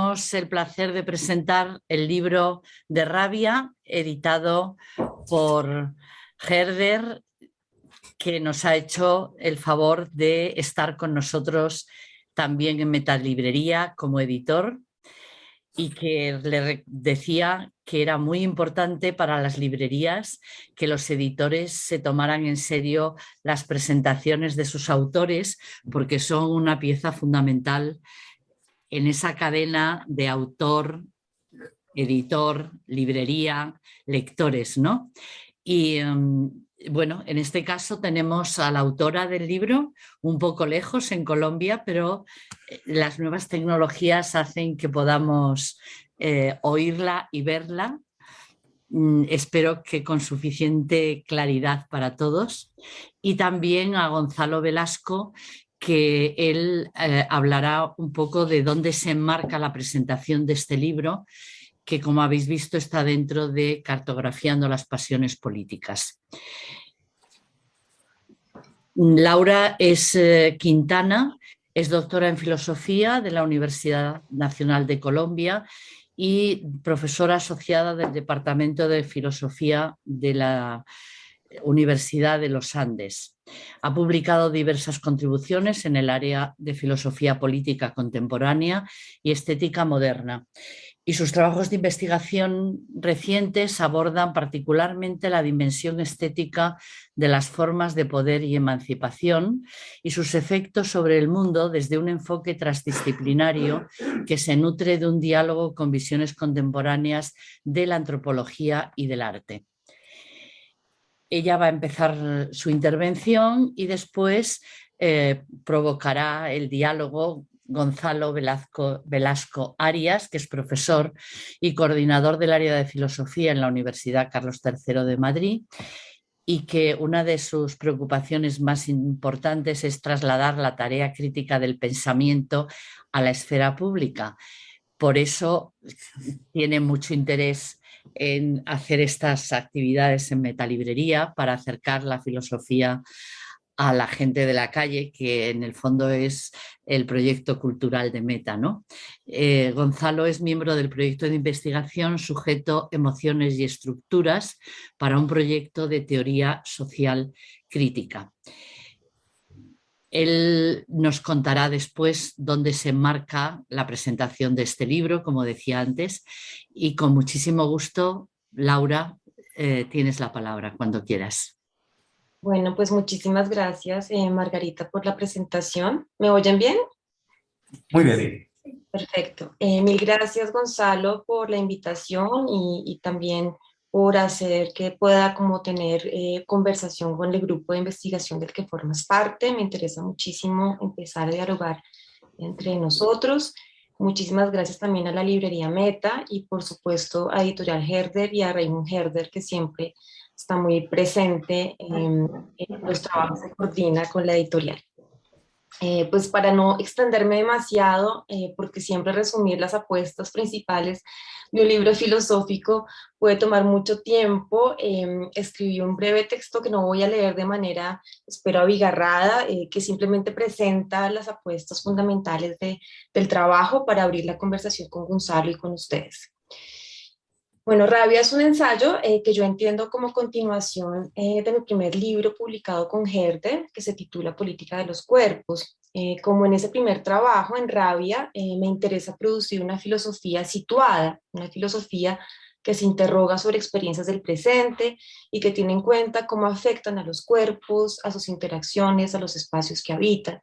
tenemos el placer de presentar el libro de Rabia, editado por Herder, que nos ha hecho el favor de estar con nosotros también en Metalibrería como editor, y que le decía que era muy importante para las librerías que los editores se tomaran en serio las presentaciones de sus autores, porque son una pieza fundamental en esa cadena de autor, editor, librería, lectores, ¿no? Y bueno, en este caso tenemos a la autora del libro un poco lejos, en Colombia, pero las nuevas tecnologías hacen que podamos oírla y verla. Espero que con suficiente claridad para todos. Y también a Gonzalo Velasco, que él hablará un poco de dónde se enmarca la presentación de este libro, que como habéis visto está dentro de Cartografiando las pasiones políticas. Laura es Quintana, es doctora en filosofía de la Universidad Nacional de Colombia y profesora asociada del Departamento de Filosofía de la Universidad de los Andes. Ha publicado diversas contribuciones en el área de filosofía política contemporánea y estética moderna. Y sus trabajos de investigación recientes abordan particularmente la dimensión estética de las formas de poder y emancipación y sus efectos sobre el mundo desde un enfoque transdisciplinario que se nutre de un diálogo con visiones contemporáneas de la antropología y del arte. Ella va a empezar su intervención y después provocará el diálogo Gonzalo Velasco Arias, que es profesor y coordinador del área de filosofía en la Universidad Carlos III de Madrid, y que una de sus preocupaciones más importantes es trasladar la tarea crítica del pensamiento a la esfera pública. Por eso tiene mucho interés en hacer estas actividades en Metalibrería para acercar la filosofía a la gente de la calle, que en el fondo es el proyecto cultural de Meta, ¿no? Gonzalo es miembro del proyecto de investigación Sujeto, Emociones y Estructuras para un proyecto de teoría social crítica. Él nos contará después dónde se enmarca la presentación de este libro, como decía antes, y con muchísimo gusto, Laura, tienes la palabra cuando quieras. Bueno, pues muchísimas gracias, Margarita, por la presentación. ¿Me oyen bien? Muy bien. Perfecto. Mil gracias, Gonzalo, por la invitación y también por hacer que pueda como tener conversación con el grupo de investigación del que formas parte. Me interesa muchísimo empezar a dialogar entre nosotros. Muchísimas gracias también a la librería Meta y por supuesto a Editorial Herder y a Raymond Herder, que siempre está muy presente en los trabajos que coordina con la editorial. Pues para no extenderme demasiado, porque siempre resumir las apuestas principales de un libro filosófico puede tomar mucho tiempo, escribí un breve texto que no voy a leer de manera, espero, abigarrada, que simplemente presenta las apuestas fundamentales del trabajo para abrir la conversación con Gonzalo y con ustedes. Bueno, Rabia es un ensayo que yo entiendo como continuación de mi primer libro publicado con Herder, que se titula Política de los Cuerpos. Como en ese primer trabajo, en Rabia, me interesa producir una filosofía situada, una filosofía que se interroga sobre experiencias del presente y que tiene en cuenta cómo afectan a los cuerpos, a sus interacciones, a los espacios que habitan.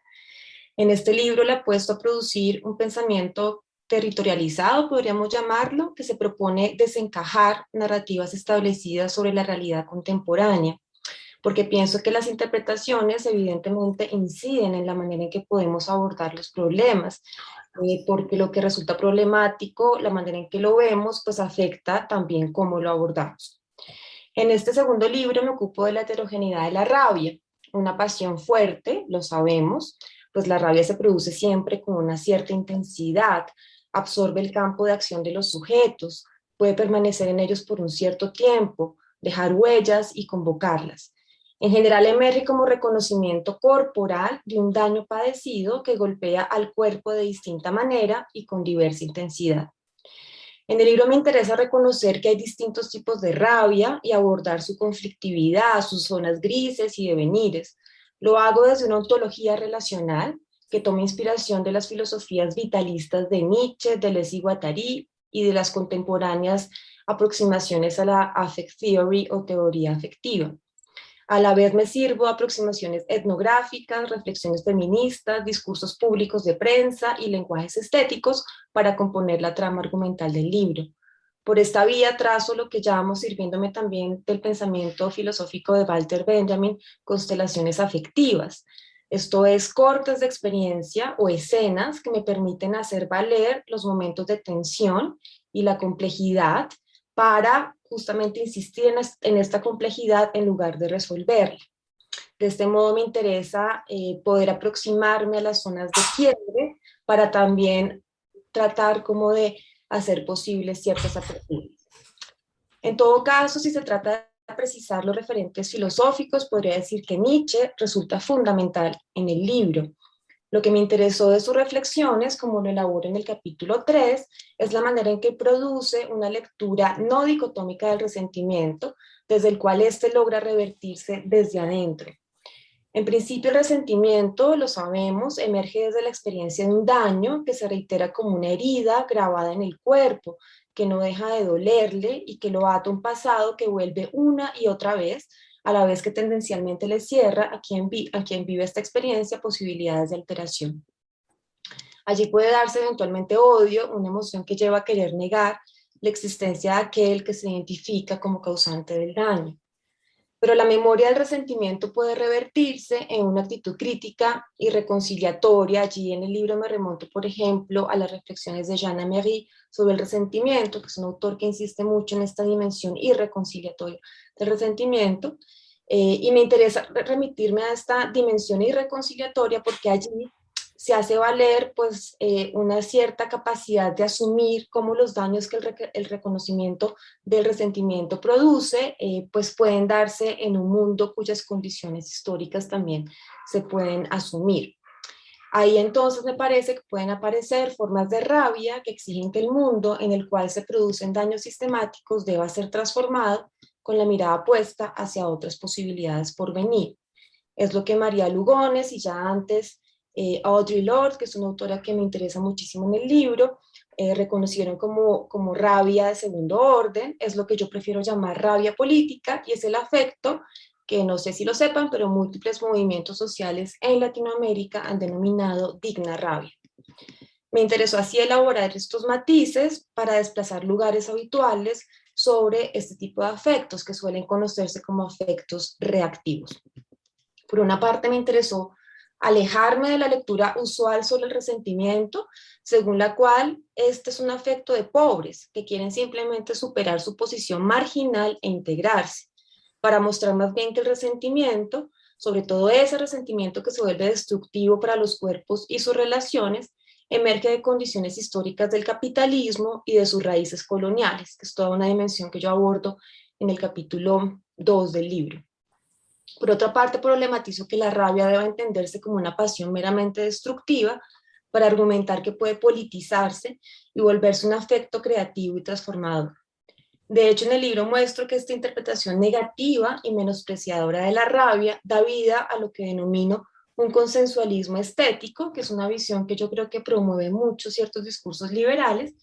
En este libro le apuesto a producir un pensamiento territorializado, podríamos llamarlo, que se propone desencajar narrativas establecidas sobre la realidad contemporánea, porque pienso que las interpretaciones evidentemente inciden en la manera en que podemos abordar los problemas, porque lo que resulta problemático, la manera en que lo vemos, pues afecta también cómo lo abordamos. En este segundo libro me ocupo de la heterogeneidad de la rabia, una pasión fuerte, lo sabemos, pues la rabia se produce siempre con una cierta intensidad, absorbe el campo de acción de los sujetos, puede permanecer en ellos por un cierto tiempo, dejar huellas y convocarlas. En general emerge como reconocimiento corporal de un daño padecido que golpea al cuerpo de distinta manera y con diversa intensidad. En el libro me interesa reconocer que hay distintos tipos de rabia y abordar su conflictividad, sus zonas grises y devenires. Lo hago desde una ontología relacional que toma inspiración de las filosofías vitalistas de Nietzsche, Deleuze y Guattari y de las contemporáneas aproximaciones a la affect theory o teoría afectiva. A la vez me sirvo de aproximaciones etnográficas, reflexiones feministas, discursos públicos de prensa y lenguajes estéticos para componer la trama argumental del libro. Por esta vía trazo lo que llamo, sirviéndome también del pensamiento filosófico de Walter Benjamin, constelaciones afectivas. Esto es, cortes de experiencia o escenas que me permiten hacer valer los momentos de tensión y la complejidad para justamente insistir en esta complejidad en lugar de resolverla. De este modo me interesa poder aproximarme a las zonas de quiebre para también tratar como de hacer posibles ciertas aperturas. En todo caso, si se trata de precisar los referentes filosóficos, podría decir que Nietzsche resulta fundamental en el libro. Lo que me interesó de sus reflexiones, como lo elaboro en el capítulo 3, es la manera en que produce una lectura no dicotómica del resentimiento, desde el cual éste logra revertirse desde adentro. En principio, el resentimiento, lo sabemos, emerge desde la experiencia de un daño que se reitera como una herida grabada en el cuerpo, que no deja de dolerle y que lo ata a un pasado que vuelve una y otra vez, a la vez que tendencialmente le cierra a quien vive esta experiencia posibilidades de alteración. Allí puede darse eventualmente odio, una emoción que lleva a querer negar la existencia de aquel que se identifica como causante del daño. Pero la memoria del resentimiento puede revertirse en una actitud crítica y reconciliatoria. Allí en el libro me remonto, por ejemplo, a las reflexiones de Jean Amery sobre el resentimiento, que es un autor que insiste mucho en esta dimensión irreconciliatoria del resentimiento, y me interesa remitirme a esta dimensión irreconciliatoria porque allí se hace valer pues, una cierta capacidad de asumir cómo los daños que el reconocimiento del resentimiento produce pues pueden darse en un mundo cuyas condiciones históricas también se pueden asumir. Ahí entonces me parece que pueden aparecer formas de rabia que exigen que el mundo en el cual se producen daños sistemáticos deba ser transformado con la mirada puesta hacia otras posibilidades por venir. Es lo que María Lugones y ya antes Audre Lorde, que es una autora que me interesa muchísimo en el libro, reconocieron como rabia de segundo orden. Es lo que yo prefiero llamar rabia política y es el afecto que no sé si lo sepan, pero múltiples movimientos sociales en Latinoamérica han denominado digna rabia. Me interesó así elaborar estos matices para desplazar lugares habituales sobre este tipo de afectos que suelen conocerse como afectos reactivos. Por una parte me interesó alejarme de la lectura usual sobre el resentimiento, según la cual este es un afecto de pobres que quieren simplemente superar su posición marginal e integrarse, para mostrar más bien que el resentimiento, sobre todo ese resentimiento que se vuelve destructivo para los cuerpos y sus relaciones, emerge de condiciones históricas del capitalismo y de sus raíces coloniales, que es toda una dimensión que yo abordo en el capítulo 2 del libro. Por otra parte, problematizo que la rabia debe entenderse como una pasión meramente destructiva para argumentar que puede politizarse y volverse un afecto creativo y transformador. De hecho, en el libro muestro que esta interpretación negativa y menospreciadora de la rabia da vida a lo que denomino un consensualismo estético, que es una visión que yo creo que promueve mucho ciertos discursos liberales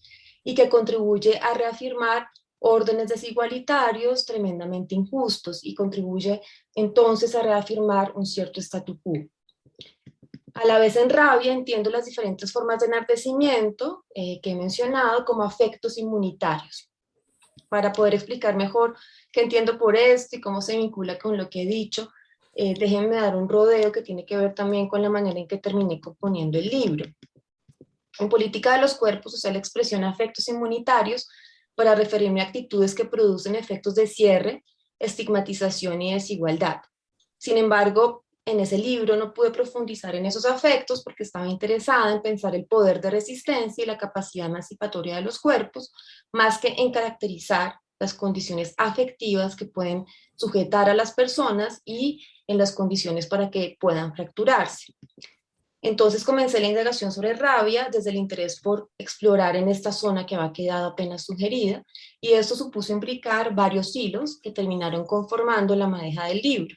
y que contribuye a reafirmar órdenes desigualitarios tremendamente injustos y contribuye entonces a reafirmar un cierto statu quo. A la vez en rabia entiendo las diferentes formas de enardecimiento que he mencionado como afectos inmunitarios. Para poder explicar mejor qué entiendo por esto y cómo se vincula con lo que he dicho, déjenme dar un rodeo que tiene que ver también con la manera en que terminé componiendo el libro. En política de los cuerpos usé la expresión afectos inmunitarios para referirme a actitudes que producen efectos de cierre, estigmatización y desigualdad. Sin embargo, en ese libro no pude profundizar en esos afectos porque estaba interesada en pensar el poder de resistencia y la capacidad emancipatoria de los cuerpos, más que en caracterizar las condiciones afectivas que pueden sujetar a las personas y en las condiciones para que puedan fracturarse. Entonces comencé la indagación sobre rabia desde el interés por explorar en esta zona que había quedado apenas sugerida, y esto supuso imbricar varios hilos que terminaron conformando la madeja del libro.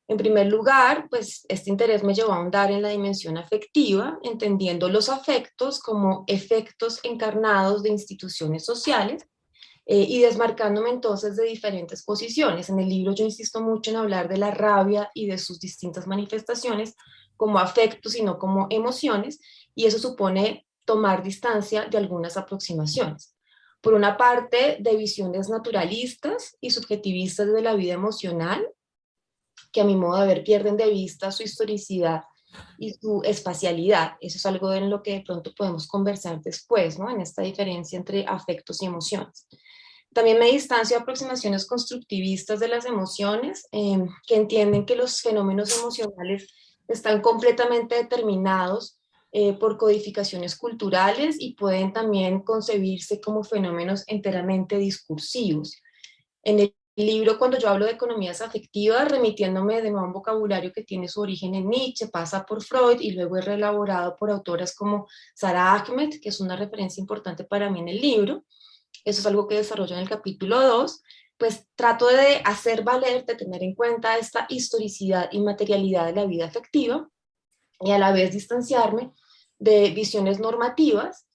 En primer lugar, pues este interés me llevó a ahondar en la dimensión afectiva, entendiendo los afectos como efectos encarnados de instituciones sociales, y desmarcándome entonces de diferentes posiciones. En el libro yo insisto mucho en hablar de la rabia y de sus distintas manifestaciones como afectos y no como emociones, y eso supone tomar distancia de algunas aproximaciones. Por una parte, de visiones naturalistas y subjetivistas de la vida emocional, que a mi modo de ver pierden de vista su historicidad y su espacialidad. Eso es algo en lo que de pronto podemos conversar después, ¿no? En esta diferencia entre afectos y emociones. También me distancio de aproximaciones constructivistas de las emociones, que entienden que los fenómenos emocionales están completamente determinados por codificaciones culturales y pueden también concebirse como fenómenos enteramente discursivos. En el libro, cuando yo hablo de economías afectivas, remitiéndome de nuevo a un vocabulario que tiene su origen en Nietzsche, pasa por Freud y luego es reelaborado por autoras como Sara Ahmed, que es una referencia importante para mí en el libro. Eso es algo que desarrollo en el capítulo 2, pues trato de hacer valer, de tener en cuenta esta historicidad y materialidad de la vida afectiva y a la vez distanciarme de visiones normativas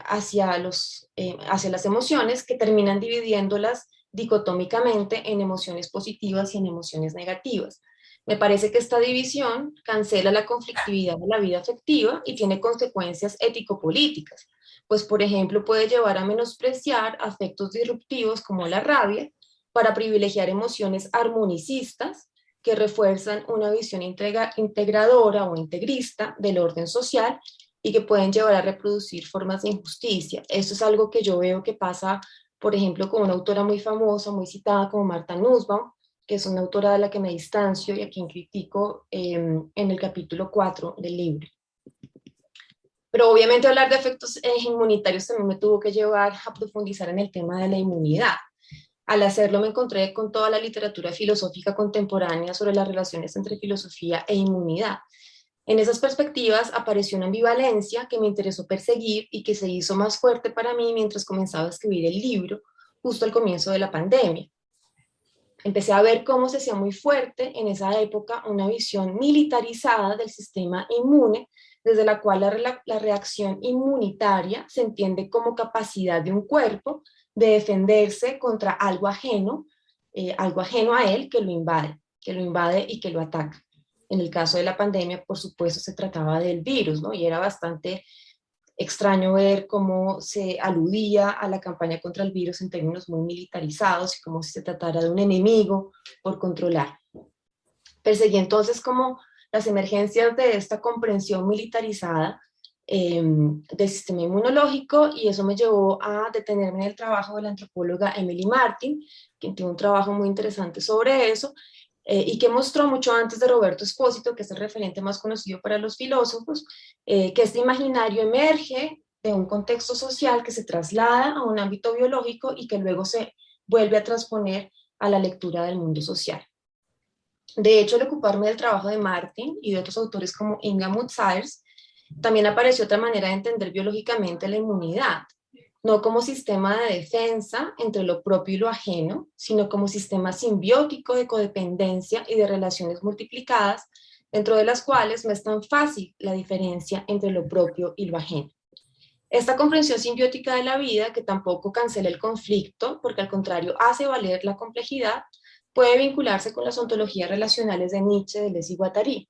hacia las emociones que terminan dividiéndolas dicotómicamente en emociones positivas y en emociones negativas. Me parece que esta división cancela la conflictividad de la vida afectiva y tiene consecuencias ético-políticas, pues por ejemplo puede llevar a menospreciar afectos disruptivos como la rabia para privilegiar emociones armonicistas que refuerzan una visión integradora o integrista del orden social y que pueden llevar a reproducir formas de injusticia. Esto es algo que yo veo que pasa, por ejemplo, con una autora muy famosa, muy citada como Martha Nussbaum, que es una autora de la que me distancio y a quien critico en el capítulo 4 del libro. Pero obviamente hablar de efectos inmunitarios también me tuvo que llevar a profundizar en el tema de la inmunidad. Al hacerlo me encontré con toda la literatura filosófica contemporánea sobre las relaciones entre filosofía e inmunidad. En esas perspectivas apareció una ambivalencia que me interesó perseguir y que se hizo más fuerte para mí mientras comenzaba a escribir el libro, justo al comienzo de la pandemia. Empecé a ver cómo se hacía muy fuerte en esa época una visión militarizada del sistema inmune, desde la cual la reacción inmunitaria se entiende como capacidad de un cuerpo de defenderse contra algo ajeno a él que lo invade y que lo ataca. En el caso de la pandemia, por supuesto, se trataba del virus, ¿no? Y era bastante extraño ver cómo se aludía a la campaña contra el virus en términos muy militarizados y como si se tratara de un enemigo por controlar. Perseguí entonces como las emergencias de esta comprensión militarizada del sistema inmunológico, y eso me llevó a detenerme en el trabajo de la antropóloga Emily Martin, quien tiene un trabajo muy interesante sobre eso, y que mostró mucho antes de Roberto Espósito, que es el referente más conocido para los filósofos, que este imaginario emerge de un contexto social que se traslada a un ámbito biológico y que luego se vuelve a transponer a la lectura del mundo social. De hecho, al ocuparme del trabajo de Martin y de otros autores como Inga Mutsaers, también apareció otra manera de entender biológicamente la inmunidad, no como sistema de defensa entre lo propio y lo ajeno, sino como sistema simbiótico de codependencia y de relaciones multiplicadas, dentro de las cuales no es tan fácil la diferencia entre lo propio y lo ajeno. Esta comprensión simbiótica de la vida, que tampoco cancela el conflicto, porque al contrario hace valer la complejidad, puede vincularse con las ontologías relacionales de Nietzsche, Deleuze y Guattari,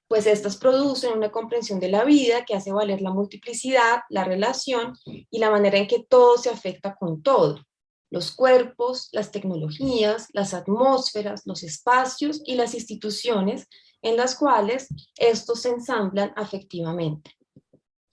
pues estas producen una comprensión de la vida que hace valer la multiplicidad, la relación y la manera en que todo se afecta con todo. Los cuerpos, las tecnologías, las atmósferas, los espacios y las instituciones en las cuales estos se ensamblan afectivamente.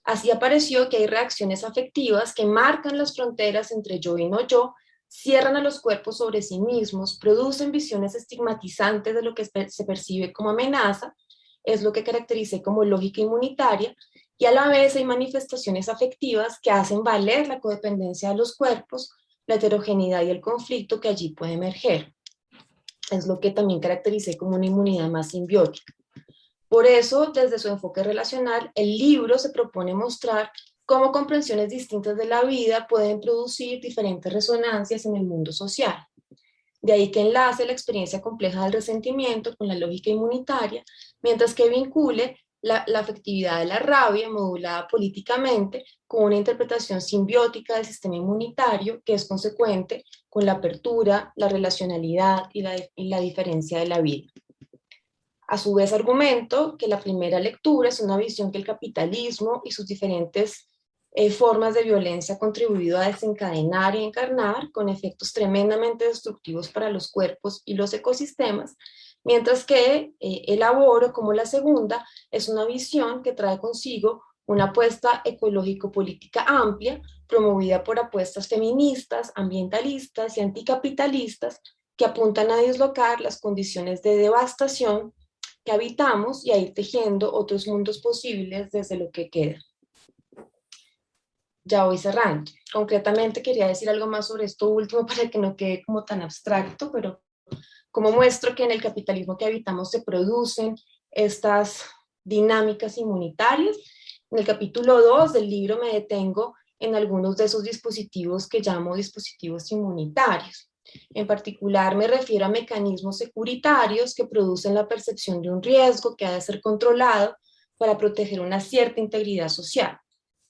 Así apareció que hay reacciones afectivas que marcan las fronteras entre yo y no yo, cierran a los cuerpos sobre sí mismos, producen visiones estigmatizantes de lo que se percibe como amenaza, es lo que caractericé como lógica inmunitaria, y a la vez hay manifestaciones afectivas que hacen valer la codependencia de los cuerpos la heterogeneidad y el conflicto que allí puede emerger. Es lo que también caractericé como una inmunidad más simbiótica. Por eso, desde su enfoque relacional, el libro se propone mostrar cómo comprensiones distintas de la vida pueden producir diferentes resonancias en el mundo social. De ahí que enlace la experiencia compleja del resentimiento con la lógica inmunitaria, mientras que vincule la afectividad de la rabia, modulada políticamente, con una interpretación simbiótica del sistema inmunitario que es consecuente con la apertura, la relacionalidad y la diferencia de la vida. A su vez, argumento que la primera lectura es una visión que el capitalismo y sus diferentes formas de violencia han contribuido a desencadenar y encarnar con efectos tremendamente destructivos para los cuerpos y los ecosistemas, mientras que elaboro como la segunda es una visión que trae consigo una apuesta ecológico-política amplia, promovida por apuestas feministas, ambientalistas y anticapitalistas, que apuntan a dislocar las condiciones de devastación que habitamos y a ir tejiendo otros mundos posibles desde lo que queda. Ya voy cerrando. Concretamente quería decir algo más sobre esto último para que no quede como tan abstracto, pero como muestro que en el capitalismo que habitamos se producen estas dinámicas inmunitarias, en el capítulo 2 del libro me detengo en algunos de esos dispositivos que llamo dispositivos inmunitarios. En particular me refiero a mecanismos securitarios que producen la percepción de un riesgo que ha de ser controlado para proteger una cierta integridad social,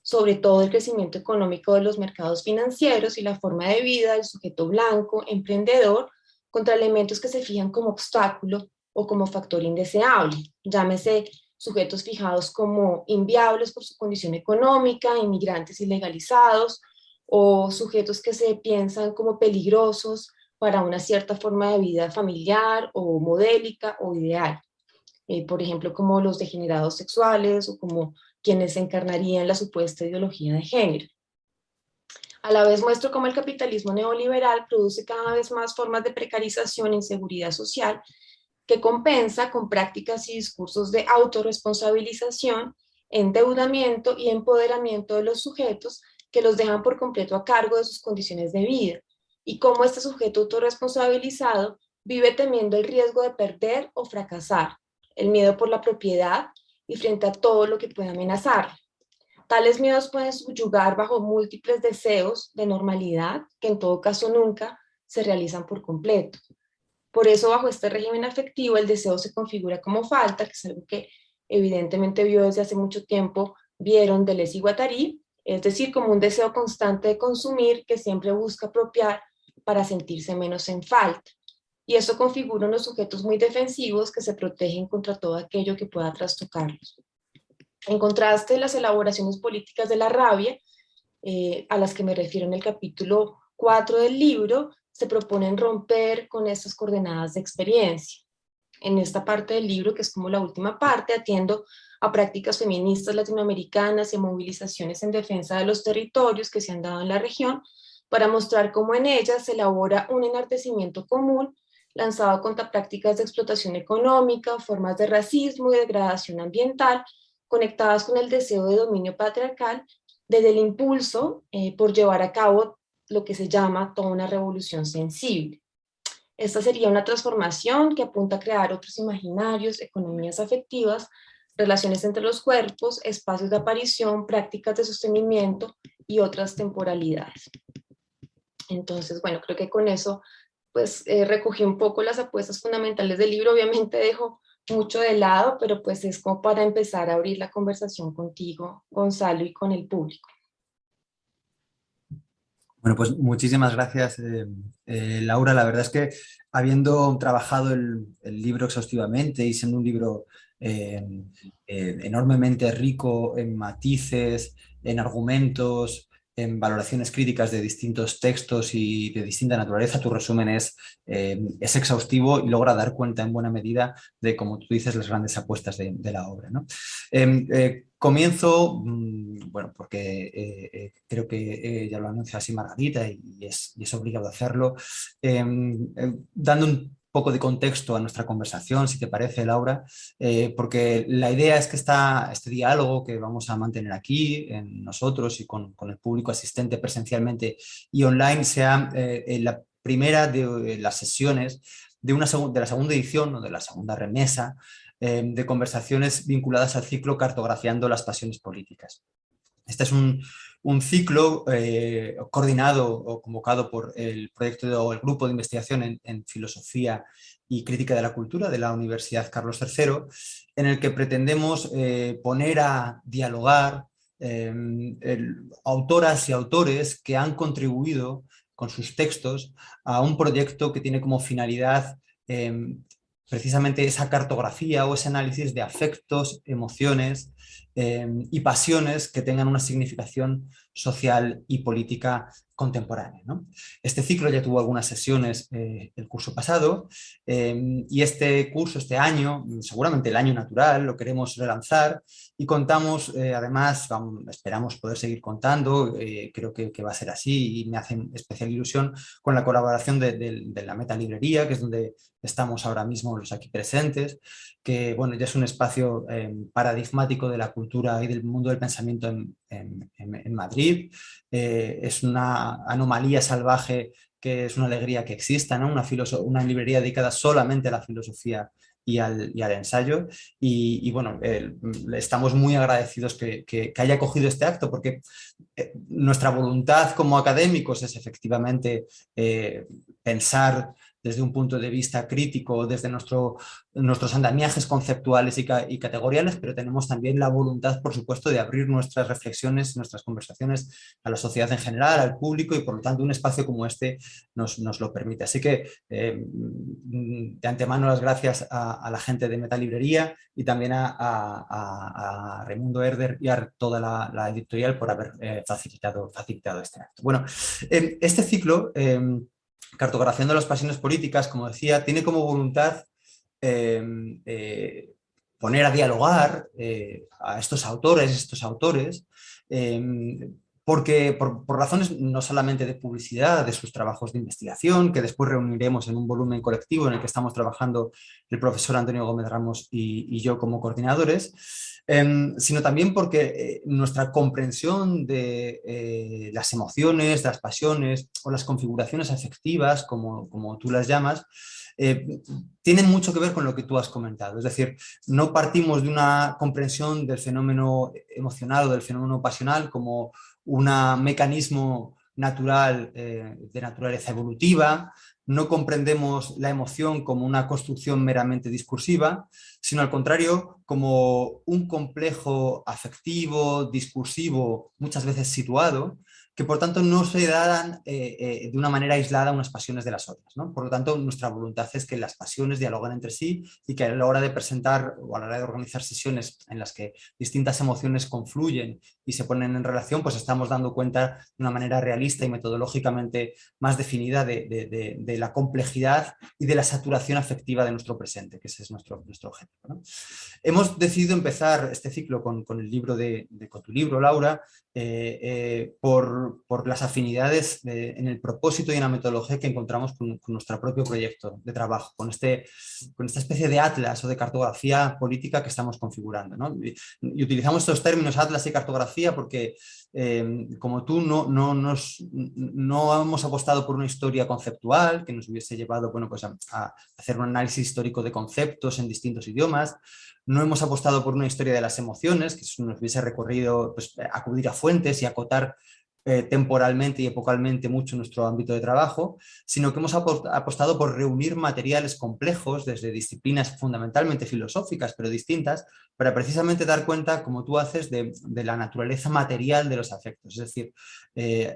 sobre todo el crecimiento económico de los mercados financieros y la forma de vida del sujeto blanco, emprendedor, contra elementos que se fijan como obstáculo o como factor indeseable, llámese sujetos fijados como inviables por su condición económica, inmigrantes ilegalizados, o sujetos que se piensan como peligrosos para una cierta forma de vida familiar o modélica o ideal. Por ejemplo, como los degenerados sexuales o como quienes encarnarían la supuesta ideología de género. A la vez muestro cómo el capitalismo neoliberal produce cada vez más formas de precarización e inseguridad social que compensa con prácticas y discursos de autorresponsabilización, endeudamiento y empoderamiento de los sujetos que los dejan por completo a cargo de sus condiciones de vida, y cómo este sujeto autorresponsabilizado vive temiendo el riesgo de perder o fracasar, el miedo por la propiedad y frente a todo lo que pueda amenazar. Tales miedos pueden subyugar bajo múltiples deseos de normalidad que en todo caso nunca se realizan por completo. Por eso, bajo este régimen afectivo, el deseo se configura como falta, que es algo que evidentemente vio desde hace mucho tiempo, vieron Deleuze y Guattari, es decir, como un deseo constante de consumir que siempre busca apropiar para sentirse menos en falta. Y eso configura unos sujetos muy defensivos que se protegen contra todo aquello que pueda trastocarlos. En contraste, las elaboraciones políticas de la rabia, a las que me refiero en el capítulo 4 del libro, se proponen romper con estas coordenadas de experiencia. En esta parte del libro, que es como la última parte, atiendo a prácticas feministas latinoamericanas y a movilizaciones en defensa de los territorios que se han dado en la región, para mostrar cómo en ellas se elabora un enartecimiento común lanzado contra prácticas de explotación económica, formas de racismo y degradación ambiental, conectadas con el deseo de dominio patriarcal, desde el impulso por llevar a cabo lo que se llama toda una revolución sensible. Esta sería una transformación que apunta a crear otros imaginarios, economías afectivas, relaciones entre los cuerpos, espacios de aparición, prácticas de sostenimiento y otras temporalidades. Entonces, bueno, creo que con eso pues recogí un poco las apuestas fundamentales del libro. Obviamente dejo mucho de lado, pero pues es como para empezar a abrir la conversación contigo, Gonzalo, y con el público. Bueno, pues muchísimas gracias, Laura. La verdad es que habiendo trabajado el libro exhaustivamente y siendo un libro enormemente rico en matices, en argumentos, en valoraciones críticas de distintos textos y de distinta naturaleza, tu resumen es exhaustivo y logra dar cuenta en buena medida de, como tú dices, las grandes apuestas de la obra, ¿no? Comienzo, bueno, porque creo que ya lo anuncia así Margarita y es obligado hacerlo, dando poco de contexto a nuestra conversación, si te parece, Laura, porque la idea es que este diálogo que vamos a mantener aquí, en nosotros y con el público asistente presencialmente y online, sea la primera de las sesiones de la segunda edición o de la segunda remesa de conversaciones vinculadas al ciclo Cartografiando las pasiones políticas. Este es un ciclo coordinado o convocado por el proyecto o el grupo de investigación en filosofía y crítica de la cultura de la Universidad Carlos III, en el que pretendemos poner a dialogar autoras y autores que han contribuido con sus textos a un proyecto que tiene como finalidad precisamente esa cartografía o ese análisis de afectos, emociones y pasiones que tengan una significación social y política contemporánea, ¿no? Este ciclo ya tuvo algunas sesiones el curso pasado y este curso, este año, seguramente el año natural, lo queremos relanzar y contamos, además, esperamos poder seguir contando, creo que va a ser así y me hace especial ilusión con la colaboración de la Metalibrería, que es donde estamos ahora mismo los aquí presentes, que bueno, ya es un espacio paradigmático de la cultura y del mundo del pensamiento en Madrid. Es una anomalía salvaje que es una alegría que exista, ¿no? Una librería dedicada solamente a la filosofía y al ensayo y bueno, estamos muy agradecidos que haya cogido este acto porque nuestra voluntad como académicos es efectivamente pensar desde un punto de vista crítico, desde nuestros andamiajes conceptuales y categoriales, pero tenemos también la voluntad, por supuesto, de abrir nuestras reflexiones, nuestras conversaciones a la sociedad en general, al público, y por lo tanto un espacio como este nos lo permite. Así que de antemano las gracias a la gente de Metalibrería y también a Raimundo Herder y a toda la editorial por haber facilitado este acto. Bueno, este ciclo Cartografiando las pasiones políticas, como decía, tiene como voluntad poner a dialogar a estos autores, porque por razones no solamente de publicidad de sus trabajos de investigación, que después reuniremos en un volumen colectivo en el que estamos trabajando el profesor Antonio Gómez Ramos y yo como coordinadores, sino también porque nuestra comprensión de las emociones, las pasiones o las configuraciones afectivas, como tú las llamas, tienen mucho que ver con lo que tú has comentado. Es decir, no partimos de una comprensión del fenómeno emocional o del fenómeno pasional como un mecanismo natural de naturaleza evolutiva, no comprendemos la emoción como una construcción meramente discursiva, sino al contrario como un complejo afectivo, discursivo, muchas veces situado, que por tanto no se dan de una manera aislada unas pasiones de las otras, ¿no? Por lo tanto, nuestra voluntad es que las pasiones dialoguen entre sí y que a la hora de presentar o a la hora de organizar sesiones en las que distintas emociones confluyen y se ponen en relación, pues estamos dando cuenta de una manera realista y metodológicamente más definida de la complejidad y de la saturación afectiva de nuestro presente, que ese es nuestro objetivo, ¿no? Hemos decidido empezar este ciclo con el libro con tu libro, Laura, por las afinidades en el propósito y en la metodología que encontramos con nuestro propio proyecto de trabajo, con esta especie de atlas o de cartografía política que estamos configurando, ¿no? Y utilizamos estos términos atlas y cartografía porque como tú no hemos apostado por una historia conceptual que nos hubiese llevado, bueno, pues a hacer un análisis histórico de conceptos en distintos idiomas. No hemos apostado por una historia de las emociones, que nos hubiese recorrido pues, acudir a fuentes y acotar temporalmente y epocalmente mucho nuestro ámbito de trabajo, sino que hemos apostado por reunir materiales complejos desde disciplinas fundamentalmente filosóficas, pero distintas, para precisamente dar cuenta, como tú haces, de la naturaleza material de los afectos. Es decir,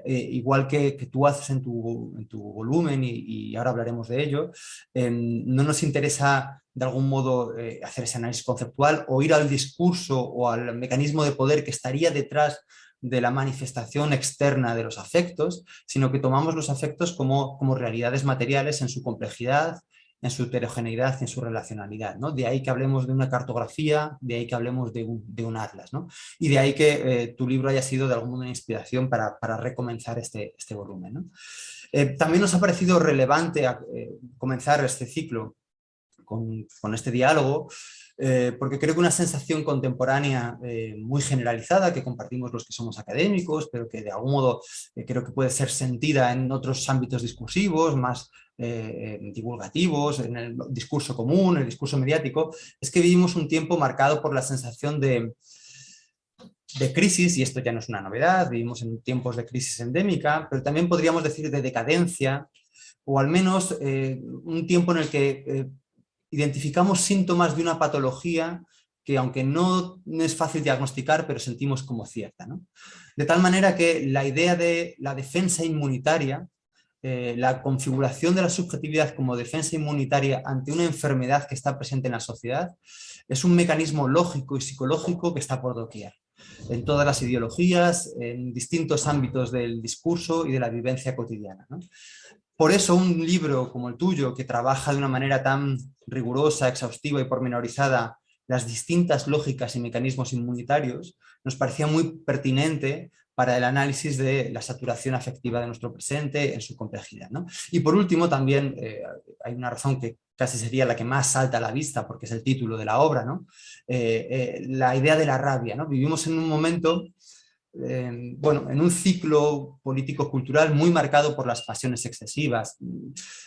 igual que tú haces en tu volumen, y ahora hablaremos de ello, no nos interesa de algún modo hacer ese análisis conceptual o ir al discurso o al mecanismo de poder que estaría detrás de la manifestación externa de los afectos, sino que tomamos los afectos como realidades materiales en su complejidad, en su heterogeneidad, en su relacionalidad, ¿no? De ahí que hablemos de una cartografía, de ahí que hablemos de un atlas, ¿no? Y de ahí que tu libro haya sido de algún modo una inspiración para recomenzar este volumen, ¿no? También nos ha parecido relevante comenzar este ciclo con este diálogo, porque creo que una sensación contemporánea muy generalizada que compartimos los que somos académicos, pero que de algún modo creo que puede ser sentida en otros ámbitos discursivos, más divulgativos, en el discurso común, el discurso mediático, es que vivimos un tiempo marcado por la sensación de crisis, y esto ya no es una novedad, vivimos en tiempos de crisis endémica, pero también podríamos decir de decadencia, o al menos un tiempo en el que identificamos síntomas de una patología que, aunque no es fácil diagnosticar, pero sentimos como cierta, ¿no? De tal manera que la idea de la defensa inmunitaria, la configuración de la subjetividad como defensa inmunitaria ante una enfermedad que está presente en la sociedad, es un mecanismo lógico y psicológico que está por doquier, en todas las ideologías, en distintos ámbitos del discurso y de la vivencia cotidiana, ¿no? Por eso un libro como el tuyo, que trabaja de una manera tan rigurosa, exhaustiva y pormenorizada las distintas lógicas y mecanismos inmunitarios, nos parecía muy pertinente para el análisis de la saturación afectiva de nuestro presente en su complejidad, ¿no? Y por último también hay una razón que casi sería la que más salta a la vista, porque es el título de la obra, ¿no? La idea de la rabia, ¿no? Vivimos en un momento, en un ciclo político-cultural muy marcado por las pasiones excesivas.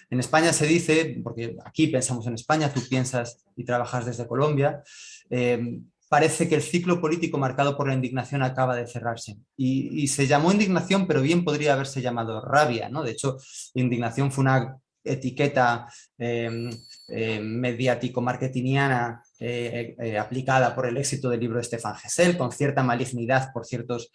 En España se dice, porque aquí pensamos en España, tú piensas y trabajas desde Colombia, parece que el ciclo político marcado por la indignación acaba de cerrarse. Y se llamó indignación, pero bien podría haberse llamado rabia, ¿no? De hecho, indignación fue una etiqueta mediático-marketingiana aplicada por el éxito del libro de Stefan Hessel, con cierta malignidad por ciertos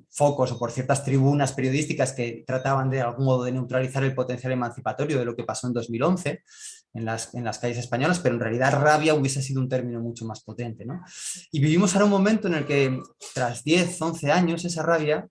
focos o por ciertas tribunas periodísticas que trataban de algún modo de neutralizar el potencial emancipatorio de lo que pasó en 2011 en las calles españolas, pero en realidad rabia hubiese sido un término mucho más potente, ¿no? Y vivimos ahora un momento en el que, tras 10, 11 años, esa rabia,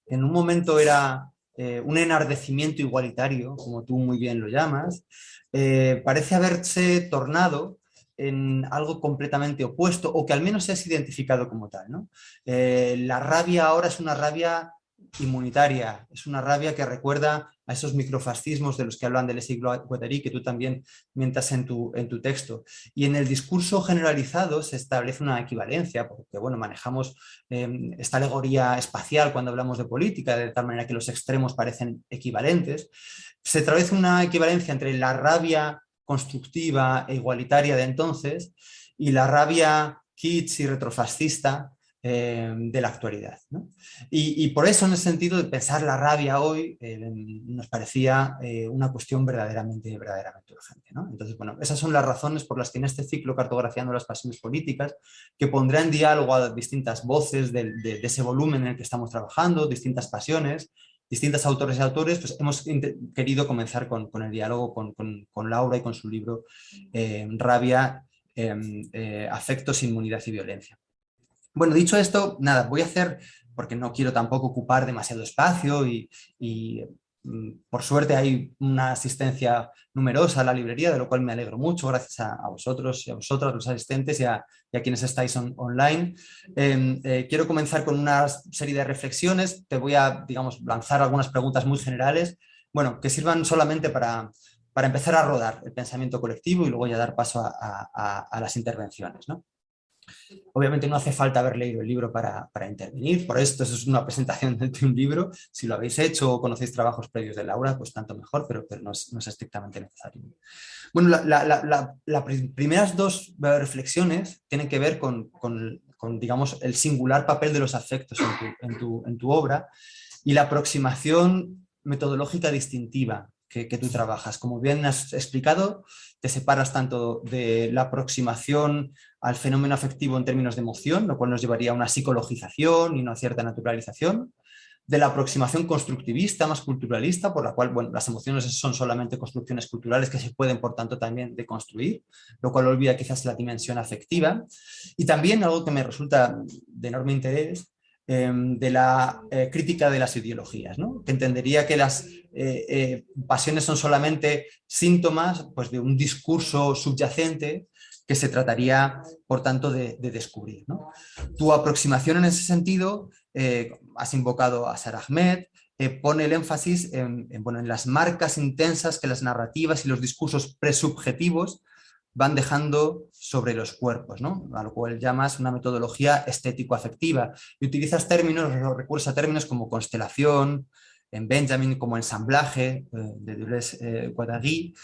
en un momento era un enardecimiento igualitario, como tú muy bien lo llamas, parece haberse tornado en algo completamente opuesto, o que al menos se es identificado como tal, ¿no? La rabia ahora es una rabia inmunitaria, es una rabia que recuerda a esos microfascismos de los que hablan Deleuze y Guattari, que tú también mientas en tu texto. Y en el discurso generalizado se establece una equivalencia, porque bueno, manejamos esta alegoría espacial cuando hablamos de política, de tal manera que los extremos parecen equivalentes. Se establece una equivalencia entre la rabia constructiva e igualitaria de entonces y la rabia kitsch y retrofascista de la actualidad, ¿no? Y por eso, en ese sentido, de pensar la rabia hoy nos parecía una cuestión verdaderamente urgente, ¿no? Entonces, bueno, esas son las razones por las que en este ciclo Cartografiando las pasiones políticas, que pondrá en diálogo a distintas voces de ese volumen en el que estamos trabajando, distintas pasiones, distintos autores y autores, pues hemos querido comenzar con el diálogo con Laura y con su libro Rabia, afectos, inmunidad y violencia. Bueno, dicho esto, nada, voy a hacer, porque no quiero tampoco ocupar demasiado espacio y por suerte hay una asistencia numerosa a la librería, de lo cual me alegro mucho, gracias a vosotros y a vosotras, los asistentes, y a quienes estáis online. Quiero comenzar con una serie de reflexiones. Te voy a, digamos, lanzar algunas preguntas muy generales, bueno, que sirvan solamente para empezar a rodar el pensamiento colectivo y luego ya dar paso a las intervenciones, ¿no? Obviamente no hace falta haber leído el libro para intervenir, por esto es una presentación de un libro. Si lo habéis hecho o conocéis trabajos previos de Laura, pues tanto mejor, pero no es estrictamente necesario. Bueno, las primeras dos reflexiones tienen que ver con, digamos, el singular papel de los afectos en tu obra y la aproximación metodológica distintiva que tú trabajas. Como bien has explicado, te separas tanto de la aproximación al fenómeno afectivo en términos de emoción, lo cual nos llevaría a una psicologización y una cierta naturalización, de la aproximación constructivista, más culturalista, por la cual, bueno, las emociones son solamente construcciones culturales que se pueden, por tanto, también deconstruir, lo cual olvida quizás la dimensión afectiva. Y también algo que me resulta de enorme interés, de la crítica de las ideologías, ¿no? Que entendería que las pasiones son solamente síntomas, pues, de un discurso subyacente que se trataría, por tanto, de descubrir, ¿no? Tu aproximación en ese sentido, has invocado a Sara Ahmed, pone el énfasis bueno, en las marcas intensas que las narrativas y los discursos presubjetivos van dejando sobre los cuerpos, ¿no? A lo cual llamas una metodología estético-afectiva. Y utilizas términos, recursos a términos como constelación, en Benjamin como ensamblaje, de Deleuze-Guattari,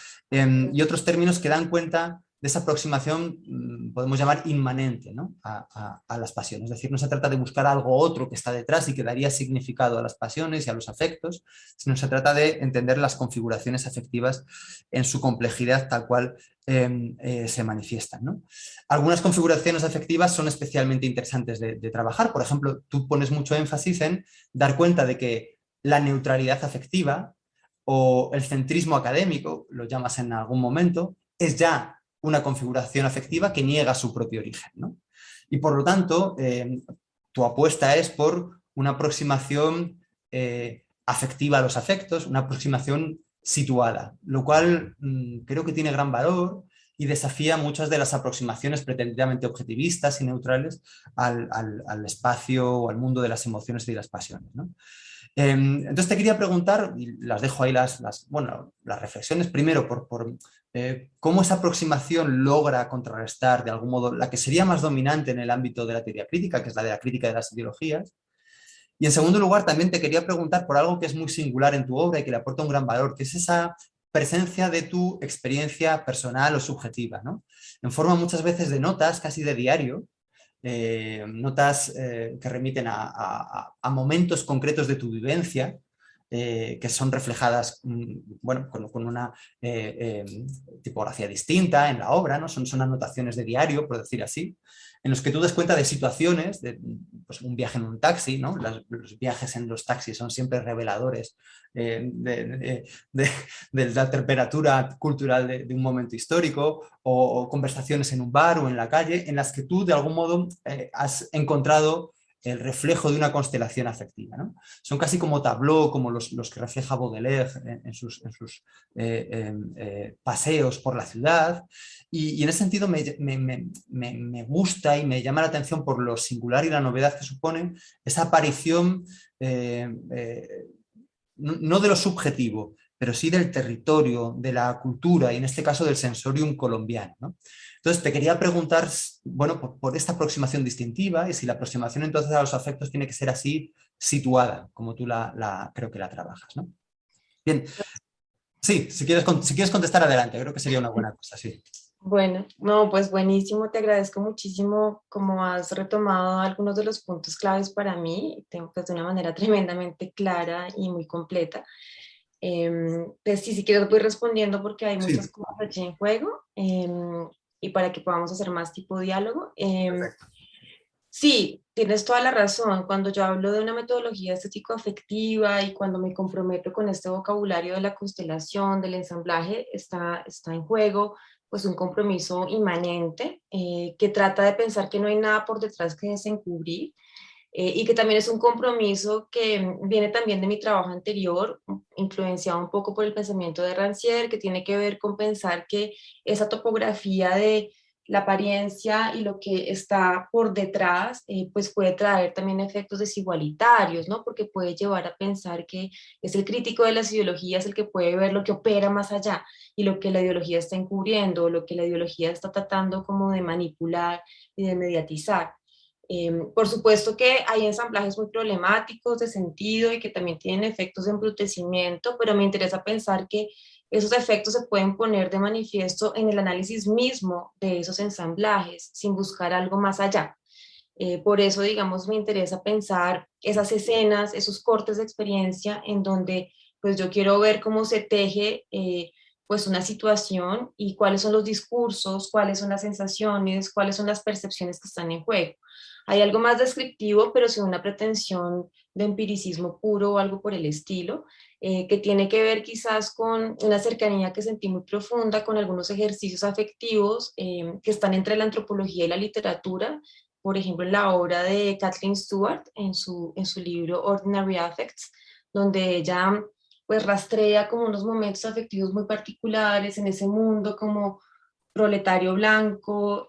y otros términos que dan cuenta de esa aproximación, podemos llamar inmanente, ¿no? a las pasiones. Es decir, no se trata de buscar algo otro que está detrás y que daría significado a las pasiones y a los afectos, sino se trata de entender las configuraciones afectivas en su complejidad tal cual se manifiestan, ¿no? Algunas configuraciones afectivas son especialmente interesantes de trabajar. Por ejemplo, tú pones mucho énfasis en dar cuenta de que la neutralidad afectiva o el centrismo académico, lo llamas en algún momento, es ya una configuración afectiva que niega su propio origen, ¿no? Y por lo tanto, tu apuesta es por una aproximación afectiva a los afectos, una aproximación situada, lo cual creo que tiene gran valor y desafía muchas de las aproximaciones pretendidamente objetivistas y neutrales al espacio o al mundo de las emociones y de las pasiones, ¿no? Entonces te quería preguntar, y las dejo ahí las reflexiones, primero por cómo esa aproximación logra contrarrestar de algún modo la que sería más dominante en el ámbito de la teoría crítica, que es la de la crítica de las ideologías. Y en segundo lugar también te quería preguntar por algo que es muy singular en tu obra y que le aporta un gran valor, que es esa presencia de tu experiencia personal o subjetiva, ¿no? En forma muchas veces de notas, casi de diario, notas que remiten a momentos concretos de tu vivencia, que son reflejadas bueno, con una tipografía distinta en la obra, ¿no? Son anotaciones de diario, por decir así, en los que tú das cuenta de situaciones, de pues, un viaje en un taxi, ¿no? Los viajes en los taxis son siempre reveladores de la temperatura cultural de un momento histórico, o conversaciones en un bar o en la calle, en las que tú de algún modo has encontrado el reflejo de una constelación afectiva, ¿no? Son casi como tableaux, como los que refleja Baudelaire en sus paseos por la ciudad, y en ese sentido me gusta y me llama la atención por lo singular y la novedad que suponen esa aparición no de lo subjetivo, pero sí del territorio, de la cultura y en este caso del sensorium colombiano, ¿no? Entonces te quería preguntar, bueno, por esta aproximación distintiva y si la aproximación entonces a los afectos tiene que ser así situada, como tú creo que la trabajas, ¿no? Bien, sí, si quieres contestar adelante, creo que sería una buena cosa, sí. Bueno, no, pues buenísimo, te agradezco muchísimo como has retomado algunos de los puntos claves para mí, pues de una manera tremendamente clara y muy completa. Pues sí, si quieres voy respondiendo porque hay muchas cosas allí en juego y para que podamos hacer más tipo diálogo. Sí, tienes toda la razón. Cuando yo hablo de una metodología estético-afectiva y cuando me comprometo con este vocabulario de la constelación, del ensamblaje, está en juego pues un compromiso inmanente que trata de pensar que no hay nada por detrás que desencubrir. Y que también es un compromiso que viene también de mi trabajo anterior, influenciado un poco por el pensamiento de Rancière, que tiene que ver con pensar que esa topografía de la apariencia y lo que está por detrás, pues puede traer también efectos desigualitarios, ¿no? Porque puede llevar a pensar que es el crítico de las ideologías el que puede ver lo que opera más allá y lo que la ideología está encubriendo, lo que la ideología está tratando como de manipular y de mediatizar. Por supuesto que hay ensamblajes muy problemáticos de sentido y que también tienen efectos de embrutecimiento, pero me interesa pensar que esos efectos se pueden poner de manifiesto en el análisis mismo de esos ensamblajes, sin buscar algo más allá. Por eso, digamos, me interesa pensar esas escenas, esos cortes de experiencia en donde pues yo quiero ver cómo se teje pues una situación y cuáles son los discursos, cuáles son las sensaciones, cuáles son las percepciones que están en juego. Hay algo más descriptivo, pero sin una pretensión de empiricismo puro o algo por el estilo, que tiene que ver quizás con una cercanía que sentí muy profunda con algunos ejercicios afectivos que están entre la antropología y la literatura, por ejemplo, en la obra de Kathleen Stewart, en su libro Ordinary Affects, donde ella pues rastrea como unos momentos afectivos muy particulares en ese mundo como proletario blanco,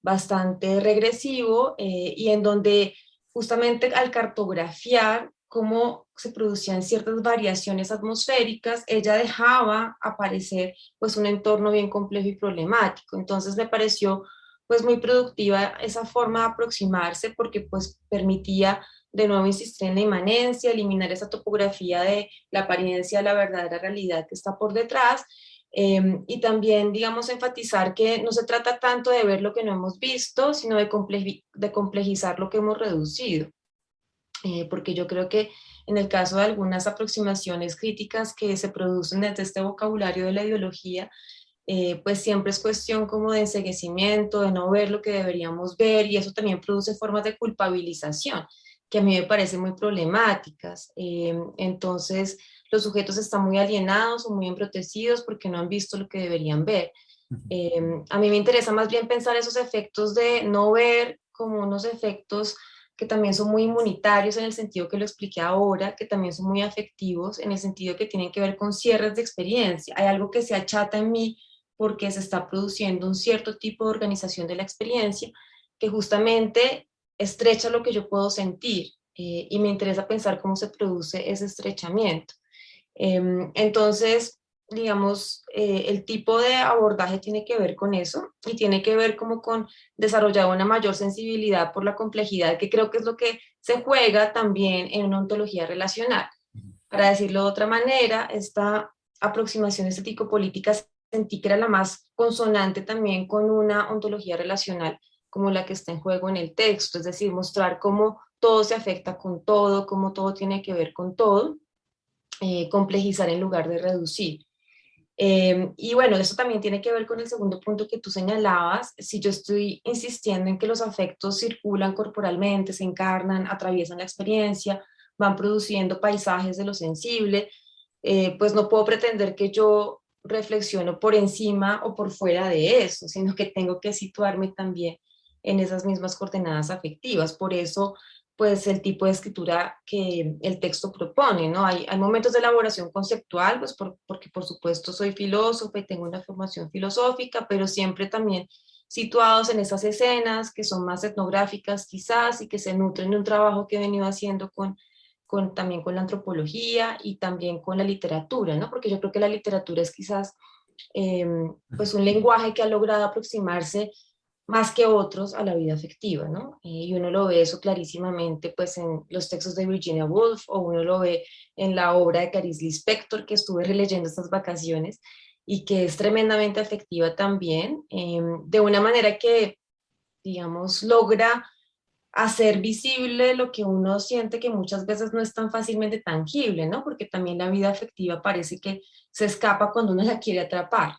bastante regresivo, y en donde justamente al cartografiar cómo se producían ciertas variaciones atmosféricas, ella dejaba aparecer pues un entorno bien complejo y problemático. Entonces me pareció pues muy productiva esa forma de aproximarse, porque pues permitía de nuevo insistir en la inmanencia, eliminar esa topografía de la apariencia a la verdadera realidad que está por detrás, y también, digamos, enfatizar que no se trata tanto de ver lo que no hemos visto, sino de complejizar lo que hemos reducido. Porque yo creo que en el caso de algunas aproximaciones críticas que se producen desde este vocabulario de la ideología, pues siempre es cuestión como de enceguecimiento, de no ver lo que deberíamos ver, y eso también produce formas de culpabilización, que a mí me parecen muy problemáticas. Entonces, los sujetos están muy alienados o muy embrutecidos porque no han visto lo que deberían ver. A mí me interesa más bien pensar esos efectos de no ver como unos efectos que también son muy inmunitarios en el sentido que lo expliqué ahora, que también son muy afectivos en el sentido que tienen que ver con cierres de experiencia. Hay algo que se achata en mí porque se está produciendo un cierto tipo de organización de la experiencia que justamente estrecha lo que yo puedo sentir, y me interesa pensar cómo se produce ese estrechamiento. Entonces, digamos, el tipo de abordaje tiene que ver con eso, y tiene que ver como con desarrollar una mayor sensibilidad por la complejidad, que creo que es lo que se juega también en una ontología relacional. Para decirlo de otra manera, esta aproximación estético-política sentí que era la más consonante también con una ontología relacional como la que está en juego en el texto, es decir, mostrar cómo todo se afecta con todo, cómo todo tiene que ver con todo, complejizar en lugar de reducir. Y bueno, eso también tiene que ver con el segundo punto que tú señalabas. Si yo estoy insistiendo en que los afectos circulan corporalmente, se encarnan, atraviesan la experiencia, van produciendo paisajes de lo sensible, pues no puedo pretender que yo reflexiono por encima o por fuera de eso, sino que tengo que situarme también en esas mismas coordenadas afectivas. Por eso, pues el tipo de escritura que el texto propone, ¿no? Hay momentos de elaboración conceptual, pues porque por supuesto soy filósofa y tengo una formación filosófica, pero siempre también situados en esas escenas que son más etnográficas quizás, y que se nutren de un trabajo que he venido haciendo también con la antropología y también con la literatura, ¿no? Porque yo creo que la literatura es quizás pues un lenguaje que ha logrado aproximarse más que otros a la vida afectiva, ¿no? Y uno lo ve eso clarísimamente pues en los textos de Virginia Woolf, o uno lo ve en la obra de Clarice Lispector, que estuve releyendo estas vacaciones, y que es tremendamente afectiva también, de una manera que, digamos, logra hacer visible lo que uno siente que muchas veces no es tan fácilmente tangible, ¿no? Porque también la vida afectiva parece que se escapa cuando uno la quiere atrapar.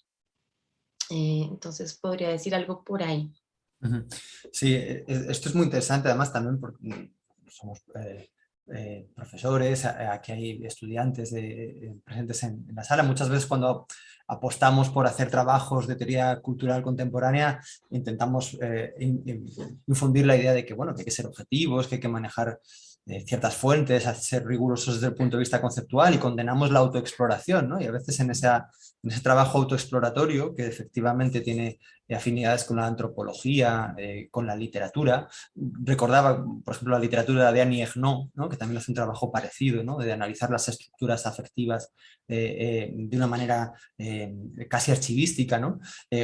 Entonces podría decir algo por ahí. Sí, esto es muy interesante además también porque somos profesores, aquí hay estudiantes presentes en la sala. Muchas veces cuando apostamos por hacer trabajos de teoría cultural contemporánea, intentamos infundir la idea de que, bueno, que hay que ser objetivos, que hay que manejar ciertas fuentes, a ser rigurosos desde el punto de vista conceptual, y condenamos la autoexploración, ¿no? Y a veces en ese trabajo autoexploratorio, que efectivamente tiene afinidades con la antropología, con la literatura. Recordaba, por ejemplo, la literatura de Annie Ernaux, ¿no? Que también hace un trabajo parecido, ¿no? De analizar las estructuras afectivas de una manera casi archivística, ¿no?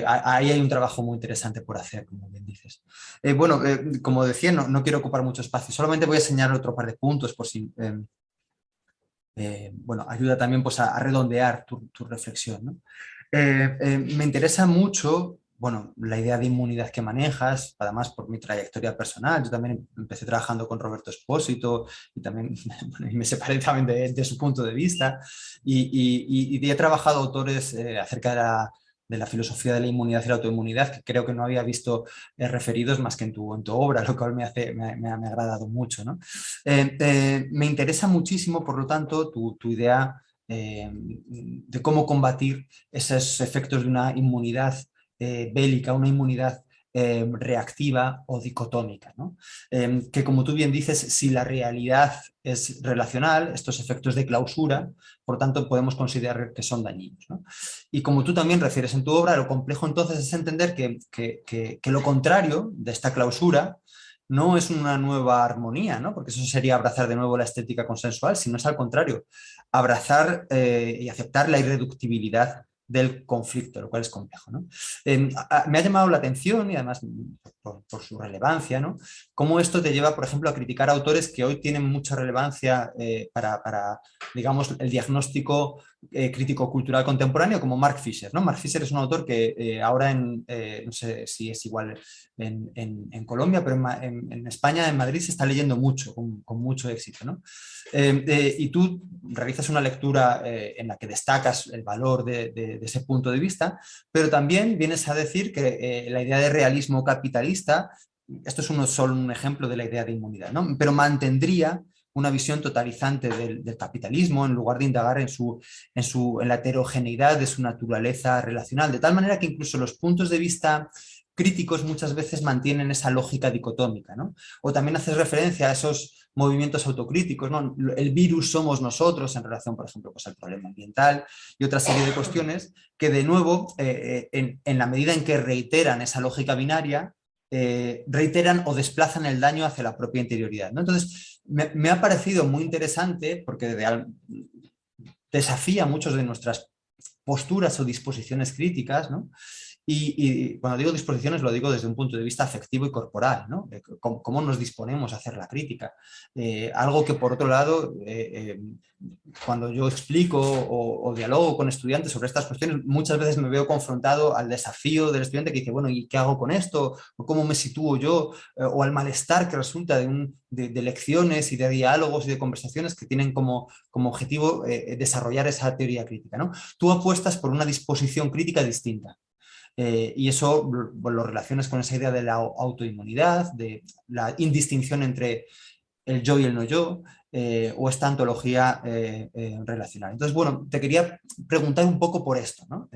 Ahí hay un trabajo muy interesante por hacer, como bien dices. Bueno, como decía, no quiero ocupar mucho espacio, solamente voy a señalar otro par de puntos por si... bueno, ayuda también pues, a redondear tu reflexión, ¿no? Me interesa mucho, bueno, la idea de inmunidad que manejas, además por mi trayectoria personal. Yo también empecé trabajando con Roberto Espósito y también bueno, y me separé también de su punto de vista, y he trabajado autores acerca de la filosofía de la inmunidad y la autoinmunidad, que creo que no había visto referidos más que en tu obra, lo cual me ha agradado mucho, ¿no? Me interesa muchísimo, por lo tanto, tu idea de cómo combatir esos efectos de una inmunidad bélica, una inmunidad reactiva o dicotómica, ¿no? Que, como tú bien dices, si la realidad es relacional, estos efectos de clausura, por tanto, podemos considerar que son dañinos, ¿no? Y como tú también refieres en tu obra, lo complejo entonces es entender que lo contrario de esta clausura no es una nueva armonía, ¿no? Porque eso sería abrazar de nuevo la estética consensual, sino es al contrario, abrazar y aceptar la irreductibilidad del conflicto, lo cual es complejo, ¿no? Me ha llamado la atención, y además por su relevancia, ¿no? Cómo esto te lleva, por ejemplo, a criticar autores que hoy tienen mucha relevancia para, digamos, el diagnóstico crítico-cultural contemporáneo, como Mark Fisher, ¿no? Mark Fisher es un autor que ahora no sé si es igual en Colombia, pero en España, en Madrid, se está leyendo mucho, con mucho éxito, ¿no? Y tú realizas una lectura en la que destacas el valor de ese punto de vista, pero también vienes a decir que la idea de realismo capitalista, esto es solo un ejemplo de la idea de inmunidad, ¿no? Pero mantendría una visión totalizante del capitalismo en lugar de indagar en la heterogeneidad de su naturaleza relacional, de tal manera que incluso los puntos de vista críticos muchas veces mantienen esa lógica dicotómica, ¿no? O también haces referencia a esos movimientos autocríticos, ¿no? El virus somos nosotros en relación, por ejemplo, pues, al problema ambiental y otra serie de cuestiones que, de nuevo, en la medida en que reiteran esa lógica binaria, reiteran o desplazan el daño hacia la propia interioridad, ¿no? Entonces, me ha parecido muy interesante porque desafía muchas de nuestras posturas o disposiciones críticas, ¿no? Y cuando digo disposiciones lo digo desde un punto de vista afectivo y corporal, ¿no? Cómo nos disponemos a hacer la crítica. Algo que, por otro lado, cuando yo explico o dialogo con estudiantes sobre estas cuestiones, muchas veces me veo confrontado al desafío del estudiante que dice, bueno, ¿y qué hago con esto? ¿O cómo me sitúo yo? O al malestar que resulta de lecciones y de diálogos y de conversaciones que tienen como objetivo desarrollar esa teoría crítica, ¿no? Tú apuestas por una disposición crítica distinta. Y eso lo relacionas con esa idea de la autoinmunidad, de la indistinción entre el yo y el no yo, o esta ontología relacional. Entonces, bueno, te quería preguntar un poco por esto, ¿no?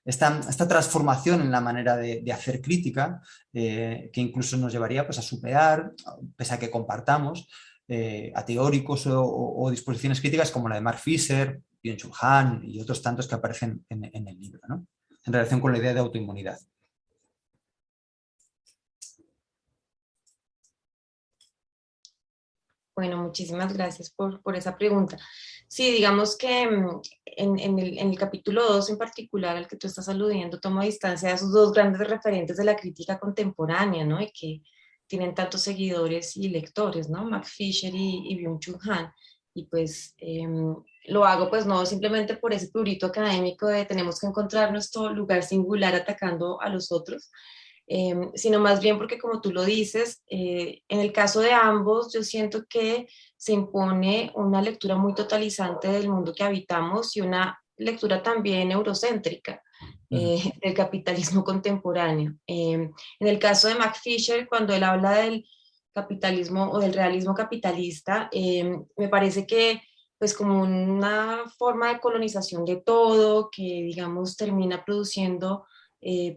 Esta transformación en la manera de hacer crítica, que incluso nos llevaría, pues, a superar, pese a que compartamos, a teóricos o disposiciones críticas como la de Mark Fisher, Byung-Chul Han y otros tantos que aparecen en el libro, ¿no? En relación con la idea de autoinmunidad. Bueno, muchísimas gracias por esa pregunta. Sí, digamos que en el capítulo 2 en particular, al que tú estás aludiendo, tomo distancia de esos dos grandes referentes de la crítica contemporánea, ¿no? Y que tienen tantos seguidores y lectores, ¿no? Mark Fisher y Byung-Chul Han. Y pues lo hago pues no simplemente por ese prurito académico de tenemos que encontrar nuestro lugar singular atacando a los otros, sino más bien porque, como tú lo dices, en el caso de ambos yo siento que se impone una lectura muy totalizante del mundo que habitamos y una lectura también eurocéntrica del capitalismo contemporáneo. En el caso de Max Fisher, cuando él habla del capitalismo o del realismo capitalista, me parece que pues como una forma de colonización de todo, que digamos termina produciendo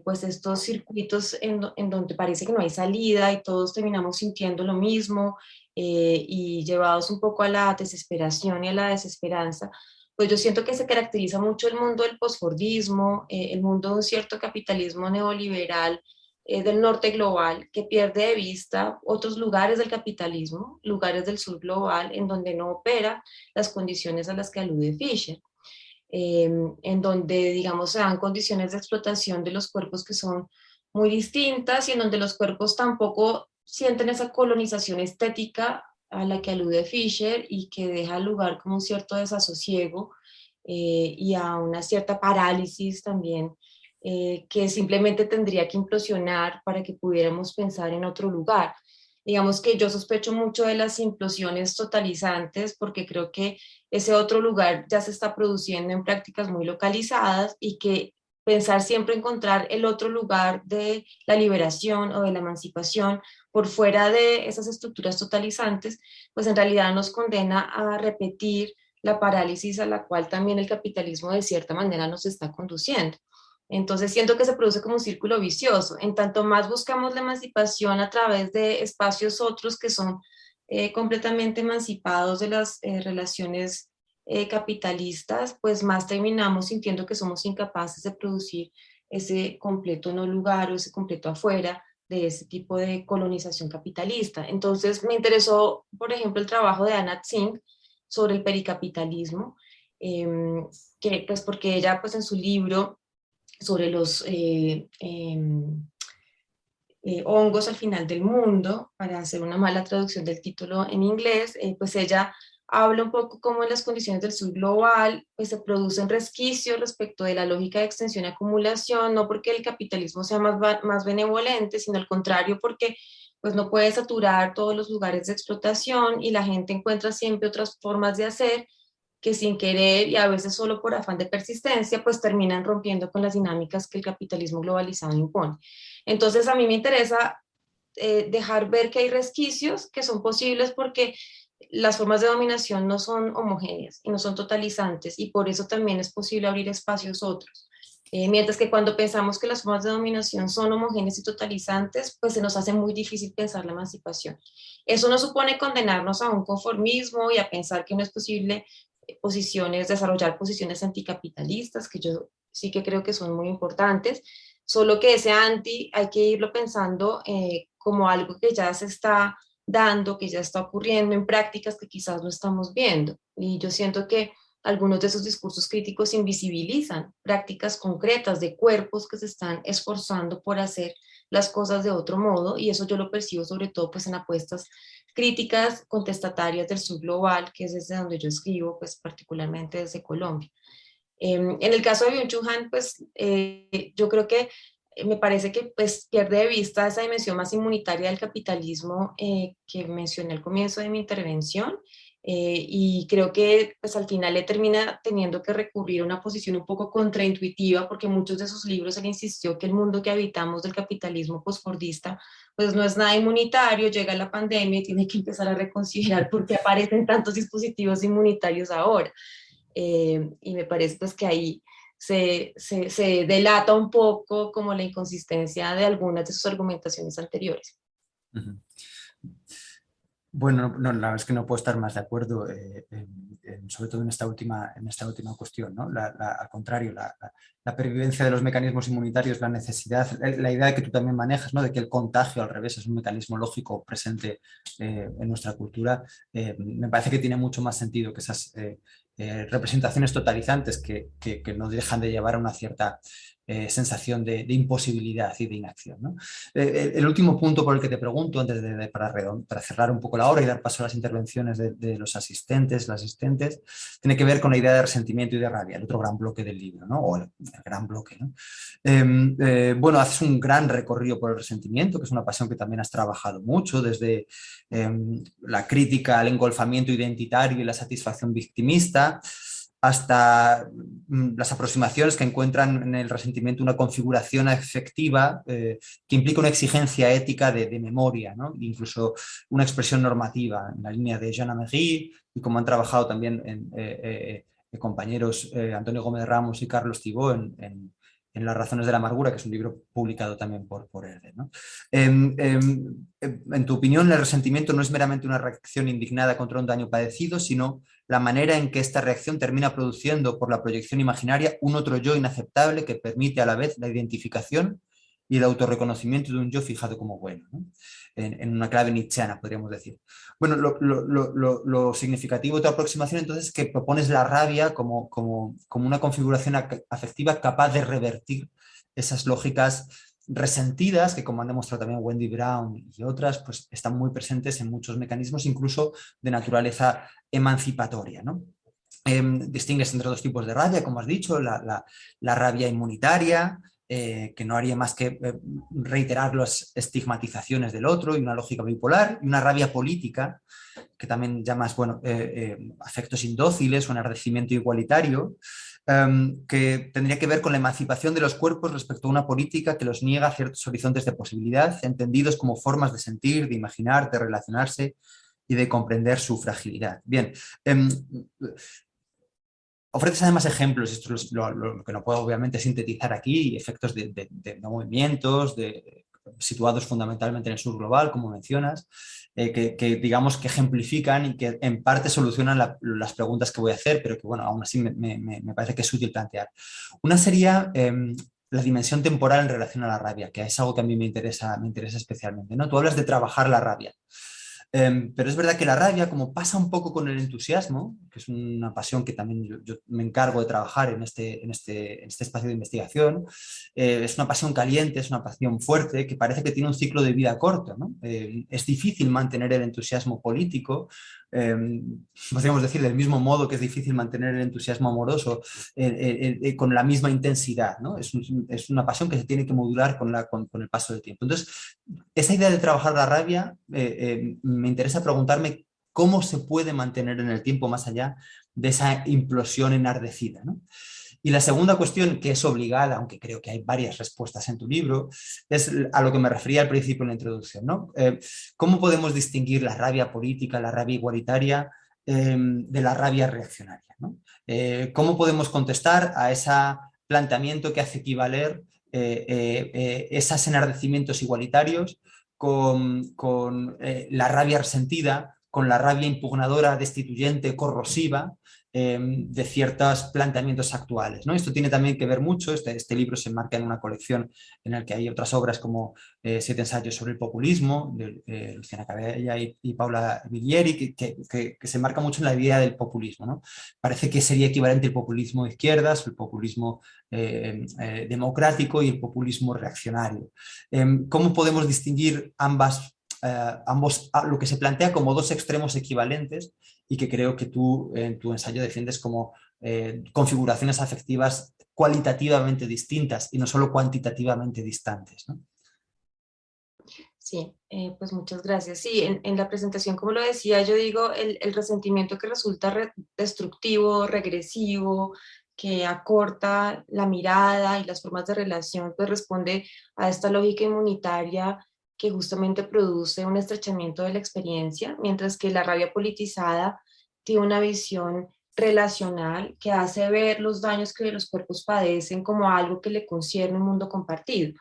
pues estos circuitos en donde parece que no hay salida y todos terminamos sintiendo lo mismo y llevados un poco a la desesperación y a la desesperanza, pues yo siento que se caracteriza mucho el mundo del posfordismo, el mundo de un cierto capitalismo neoliberal del norte global, que pierde de vista otros lugares del capitalismo, lugares del sur global, en donde no opera las condiciones a las que alude Fisher. En donde, digamos, se dan condiciones de explotación de los cuerpos que son muy distintas y en donde los cuerpos tampoco sienten esa colonización estética a la que alude Fisher y que deja lugar como un cierto desasosiego y a una cierta parálisis también que simplemente tendría que implosionar para que pudiéramos pensar en otro lugar. Digamos que yo sospecho mucho de las implosiones totalizantes porque creo que ese otro lugar ya se está produciendo en prácticas muy localizadas y que pensar siempre encontrar el otro lugar de la liberación o de la emancipación por fuera de esas estructuras totalizantes, pues en realidad nos condena a repetir la parálisis a la cual también el capitalismo de cierta manera nos está conduciendo. Entonces siento que se produce como un círculo vicioso. En tanto más buscamos la emancipación a través de espacios otros que son completamente emancipados de las relaciones capitalistas, pues más terminamos sintiendo que somos incapaces de producir ese completo no lugar o ese completo afuera de ese tipo de colonización capitalista. Entonces me interesó, por ejemplo, el trabajo de Anna Tsing sobre el pericapitalismo, que pues porque ella pues en su libro sobre los hongos al final del mundo, para hacer una mala traducción del título en inglés, pues ella habla un poco cómo en las condiciones del sur global pues se producen resquicios respecto de la lógica de extensión y acumulación, no porque el capitalismo sea más benevolente, sino al contrario porque pues no puede saturar todos los lugares de explotación y la gente encuentra siempre otras formas de hacer que sin querer y a veces solo por afán de persistencia, pues terminan rompiendo con las dinámicas que el capitalismo globalizado impone. Entonces a mí me interesa dejar ver que hay resquicios que son posibles porque las formas de dominación no son homogéneas y no son totalizantes y por eso también es posible abrir espacios otros. Mientras que cuando pensamos que las formas de dominación son homogéneas y totalizantes, pues se nos hace muy difícil pensar la emancipación. Eso no supone condenarnos a un conformismo y a pensar que no es posible desarrollar posiciones anticapitalistas, que yo sí que creo que son muy importantes, solo que ese anti hay que irlo pensando como algo que ya se está dando, que ya está ocurriendo en prácticas que quizás no estamos viendo. Y yo siento que algunos de esos discursos críticos invisibilizan prácticas concretas de cuerpos que se están esforzando por hacer las cosas de otro modo, y eso yo lo percibo sobre todo pues en apuestas críticas contestatarias del sur global, que es desde donde yo escribo, pues particularmente desde Colombia. En el caso de Byung-Chul Han, pues yo creo que me parece que pues pierde de vista esa dimensión más inmunitaria del capitalismo que mencioné al comienzo de mi intervención, y creo que pues al final le termina teniendo que recurrir a una posición un poco contraintuitiva, porque en muchos de sus libros él insistió que el mundo que habitamos del capitalismo posfordista pues no es nada inmunitario, llega la pandemia y tiene que empezar a reconsiderar por qué aparecen tantos dispositivos inmunitarios ahora. Y me parece pues que ahí se delata un poco como la inconsistencia de algunas de sus argumentaciones anteriores. Uh-huh. Bueno, no, la verdad es que no puedo estar más de acuerdo, sobre todo en esta última cuestión, ¿no? Al contrario, la pervivencia de los mecanismos inmunitarios, la necesidad, la idea que tú también manejas, ¿no? De que el contagio al revés es un mecanismo lógico presente en nuestra cultura, me parece que tiene mucho más sentido que esas representaciones totalizantes que no dejan de llevar a una cierta sensación de imposibilidad y de inacción, ¿no? El último punto por el que te pregunto, antes para cerrar un poco la hora y dar paso a las intervenciones de los asistentes, las asistentes, tiene que ver con la idea de resentimiento y de rabia, el otro gran bloque del libro, ¿no? O el gran bloque, ¿no? Bueno, haces un gran recorrido por el resentimiento, que es una pasión que también has trabajado mucho, desde la crítica al engolfamiento identitario y la satisfacción victimista, hasta las aproximaciones que encuentran en el resentimiento una configuración afectiva que implica una exigencia ética de memoria, ¿no? Incluso una expresión normativa en la línea de Jean Améry, y como han trabajado también compañeros Antonio Gómez Ramos y Carlos Thibó en Las razones de la amargura, que es un libro publicado también por Herder, ¿no? En tu opinión, el resentimiento no es meramente una reacción indignada contra un daño padecido, sino la manera en que esta reacción termina produciendo por la proyección imaginaria un otro yo inaceptable que permite a la vez la identificación y el autorreconocimiento de un yo fijado como bueno, ¿no? En una clave nietzscheana, podríamos decir. Bueno, lo significativo de tu aproximación entonces es que propones la rabia como una configuración afectiva capaz de revertir esas lógicas resentidas que, como han demostrado también Wendy Brown y otras, pues están muy presentes en muchos mecanismos, incluso de naturaleza emancipatoria, ¿no? Distingues entre dos tipos de rabia, como has dicho, la rabia inmunitaria, que no haría más que reiterar las estigmatizaciones del otro, y una lógica bipolar, y una rabia política, que también llamas, bueno, afectos indóciles o enardecimiento igualitario, que tendría que ver con la emancipación de los cuerpos respecto a una política que los niega ciertos horizontes de posibilidad, entendidos como formas de sentir, de imaginar, de relacionarse y de comprender su fragilidad. Bien, ofreces además ejemplos, esto es lo que no puedo obviamente sintetizar aquí, efectos de movimientos, situados fundamentalmente en el sur global, como mencionas, que digamos que ejemplifican y que en parte solucionan las preguntas que voy a hacer, pero que bueno, aún así me parece que es útil plantear. Una sería la dimensión temporal en relación a la rabia, que es algo que a mí me interesa especialmente, ¿no? Tú hablas de trabajar la rabia. Pero es verdad que la rabia, como pasa un poco con el entusiasmo, que es una pasión que también yo me encargo de trabajar en este espacio de investigación, es una pasión caliente, es una pasión fuerte, que parece que tiene un ciclo de vida corto, ¿no? Es difícil mantener el entusiasmo político, podríamos decir del mismo modo que es difícil mantener el entusiasmo amoroso con la misma intensidad, ¿no? Es una pasión que se tiene que modular con el paso del tiempo. Entonces, esa idea de trabajar la rabia, me interesa preguntarme cómo se puede mantener en el tiempo más allá de esa implosión enardecida, ¿no? Y la segunda cuestión, que es obligada, aunque creo que hay varias respuestas en tu libro, es a lo que me refería al principio en la introducción, ¿no? ¿Cómo podemos distinguir la rabia política, la rabia igualitaria, de la rabia reaccionaria, ¿no? ¿Cómo podemos contestar a ese planteamiento que hace equivaler esos enardecimientos igualitarios con la rabia resentida, con la rabia impugnadora, destituyente, corrosiva de ciertos planteamientos actuales, ¿no? Esto tiene también que ver mucho, este libro se enmarca en una colección en la que hay otras obras como 7 ensayos sobre el populismo, de Luciana Cabella y Paula Viglieri, que se enmarca mucho en la idea del populismo, ¿no? Parece que sería equivalente el populismo de izquierdas, el populismo democrático y el populismo reaccionario. ¿Cómo podemos distinguir ambos, lo que se plantea como dos extremos equivalentes y que creo que tú en tu ensayo defiendes como configuraciones afectivas cualitativamente distintas y no solo cuantitativamente distantes, ¿no? Sí, pues muchas gracias. Sí, en la presentación, como lo decía, yo digo el resentimiento que resulta destructivo, regresivo, que acorta la mirada y las formas de relación, pues responde a esta lógica inmunitaria que justamente produce un estrechamiento de la experiencia, mientras que la rabia politizada tiene una visión relacional que hace ver los daños que los cuerpos padecen como algo que le concierne un mundo compartido.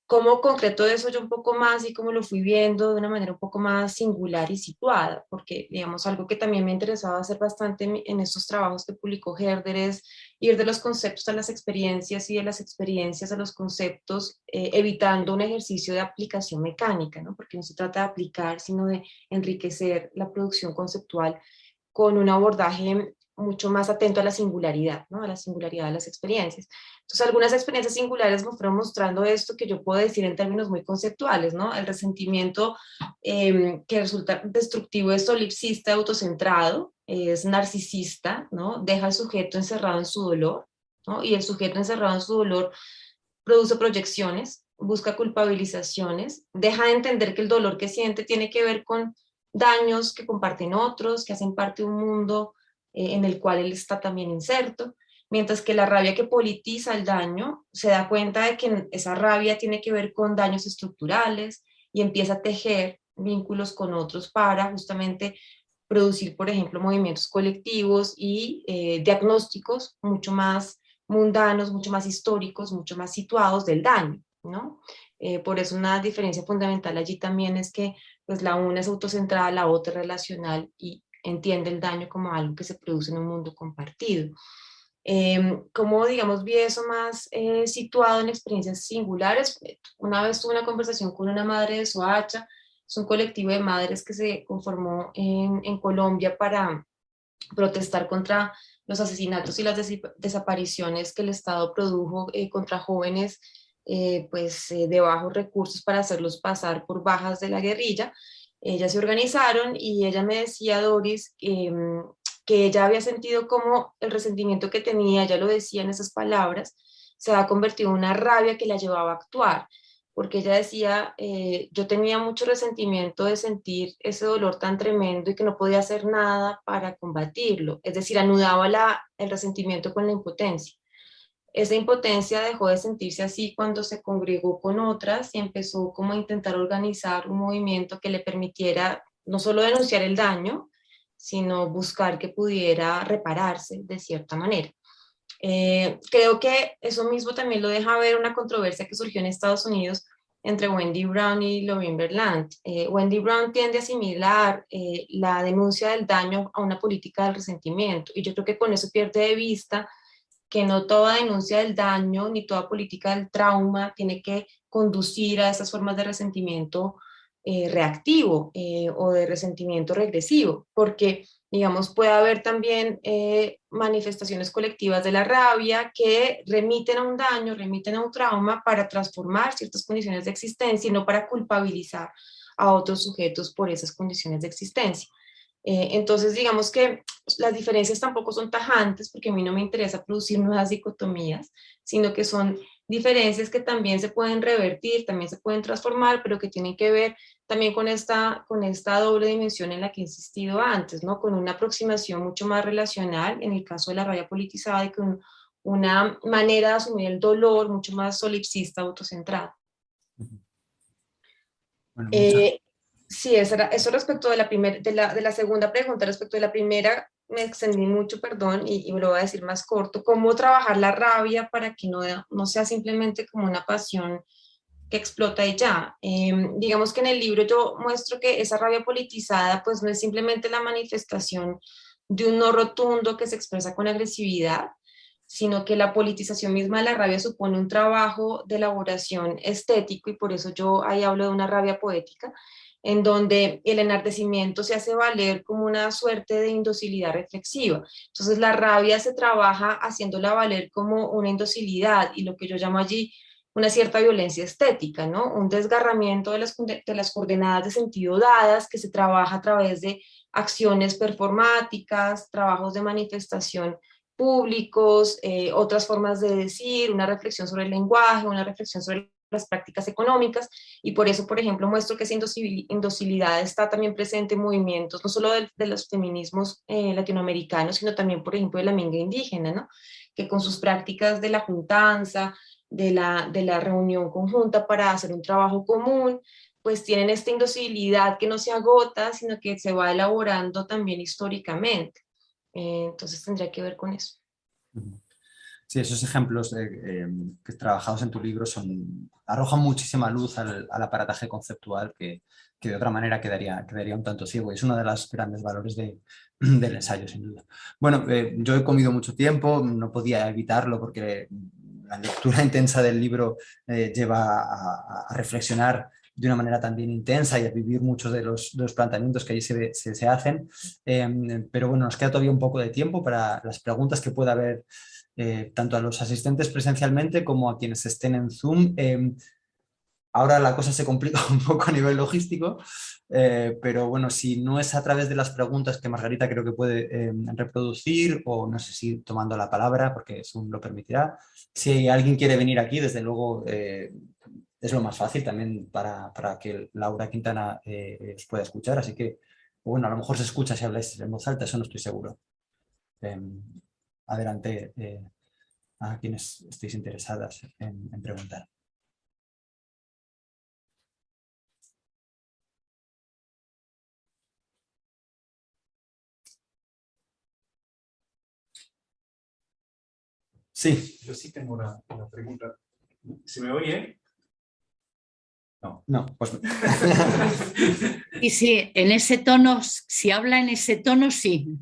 Cómo concreto eso yo un poco más y cómo lo fui viendo de una manera un poco más singular y situada, porque digamos algo que también me interesaba hacer bastante en estos trabajos que publicó Herder es ir de los conceptos a las experiencias y de las experiencias a los conceptos, evitando un ejercicio de aplicación mecánica, ¿no? Porque no se trata de aplicar, sino de enriquecer la producción conceptual con un abordaje mucho más atento a la singularidad, ¿no? A la singularidad de las experiencias. Entonces, algunas experiencias singulares me fueron mostrando esto que yo puedo decir en términos muy conceptuales, ¿no? El resentimiento que resulta destructivo es solipsista, autocentrado, es narcisista, ¿no? Deja al sujeto encerrado en su dolor, ¿no? Y el sujeto encerrado en su dolor produce proyecciones, busca culpabilizaciones, deja de entender que el dolor que siente tiene que ver con daños que comparten otros, que hacen parte de un mundo en el cual él está también inserto, mientras que la rabia que politiza el daño se da cuenta de que esa rabia tiene que ver con daños estructurales y empieza a tejer vínculos con otros para justamente producir, por ejemplo, movimientos colectivos y diagnósticos mucho más mundanos, mucho más históricos, mucho más situados del daño, ¿no? Por eso una diferencia fundamental allí también es que pues la una es autocentrada, la otra es relacional y entiende el daño como algo que se produce en un mundo compartido. ¿Cómo, digamos, vi eso más situado en experiencias singulares? Una vez tuve una conversación con una madre de Soacha, es un colectivo de madres que se conformó en Colombia para protestar contra los asesinatos y las desapariciones que el Estado produjo contra jóvenes de bajos recursos para hacerlos pasar por bajas de la guerrilla. Ellas se organizaron y ella me decía, Doris, que ella había sentido como el resentimiento que tenía, ella lo decía en esas palabras, se había convertido en una rabia que la llevaba a actuar, porque ella decía, yo tenía mucho resentimiento de sentir ese dolor tan tremendo y que no podía hacer nada para combatirlo, es decir, anudaba el resentimiento con la impotencia. Esa impotencia dejó de sentirse así cuando se congregó con otras y empezó como a intentar organizar un movimiento que le permitiera no solo denunciar el daño, sino buscar que pudiera repararse de cierta manera. Creo que eso mismo también lo deja ver una controversia que surgió en Estados Unidos entre Wendy Brown y Laureen Berlant. Wendy Brown tiende a asimilar la denuncia del daño a una política del resentimiento y yo creo que con eso pierde de vista que no toda denuncia del daño ni toda política del trauma tiene que conducir a esas formas de resentimiento reactivo o de resentimiento regresivo, porque, digamos, puede haber también manifestaciones colectivas de la rabia que remiten a un daño, remiten a un trauma para transformar ciertas condiciones de existencia y no para culpabilizar a otros sujetos por esas condiciones de existencia. Entonces, digamos que las diferencias tampoco son tajantes, porque a mí no me interesa producir nuevas dicotomías, sino que son diferencias que también se pueden revertir, también se pueden transformar, pero que tienen que ver también con esta doble dimensión en la que he insistido antes, ¿no? Con una aproximación mucho más relacional, en el caso de la rabia politizada, y con una manera de asumir el dolor mucho más solipsista, autocentrada. Bueno, sí, eso respecto de la segunda pregunta. Respecto de la primera, me extendí mucho, perdón, y me lo voy a decir más corto. ¿Cómo trabajar la rabia para que no sea simplemente como una pasión que explota y ya? Digamos que en el libro yo muestro que esa rabia politizada pues no es simplemente la manifestación de un no rotundo que se expresa con agresividad, sino que la politización misma de la rabia supone un trabajo de elaboración estético, y por eso yo ahí hablo de una rabia poética, en donde el enardecimiento se hace valer como una suerte de indocilidad reflexiva. Entonces la rabia se trabaja haciéndola valer como una indocilidad y lo que yo llamo allí una cierta violencia estética, ¿no? Un desgarramiento de las coordenadas de sentido dadas que se trabaja a través de acciones performáticas, trabajos de manifestación públicos, otras formas de decir, una reflexión sobre el lenguaje, una reflexión sobre las prácticas económicas, y por eso, por ejemplo, muestro que esa indocilidad está también presente en movimientos, no solo de los feminismos latinoamericanos, sino también, por ejemplo, de la minga indígena, ¿no? Que con sus prácticas de la juntanza, de la reunión conjunta para hacer un trabajo común, pues tienen esta indocilidad que no se agota, sino que se va elaborando también históricamente. Entonces tendría que ver con eso. Sí, esos ejemplos que trabajados en tu libro arrojan muchísima luz al aparataje conceptual que de otra manera quedaría un tanto ciego, y es uno de los grandes valores del ensayo, sin duda. Bueno, yo he comido mucho tiempo, no podía evitarlo porque la lectura intensa del libro lleva a reflexionar de una manera también intensa y a vivir muchos de los planteamientos que ahí se hacen, pero bueno, nos queda todavía un poco de tiempo para las preguntas que pueda haber tanto a los asistentes presencialmente como a quienes estén en Zoom. Ahora la cosa se complica un poco a nivel logístico, pero bueno, si no es a través de las preguntas que Margarita creo que puede reproducir, o no sé si tomando la palabra, porque Zoom lo permitirá. Si alguien quiere venir aquí, desde luego es lo más fácil también para que Laura Quintana os pueda escuchar, así que bueno, a lo mejor se escucha si habláis en voz alta, eso no estoy seguro. Adelante a quienes estéis interesadas en preguntar. Sí. Yo sí tengo una pregunta. ¿Se me oye? No. No, pues no. Y sí, en ese tono, si habla en ese tono, sí.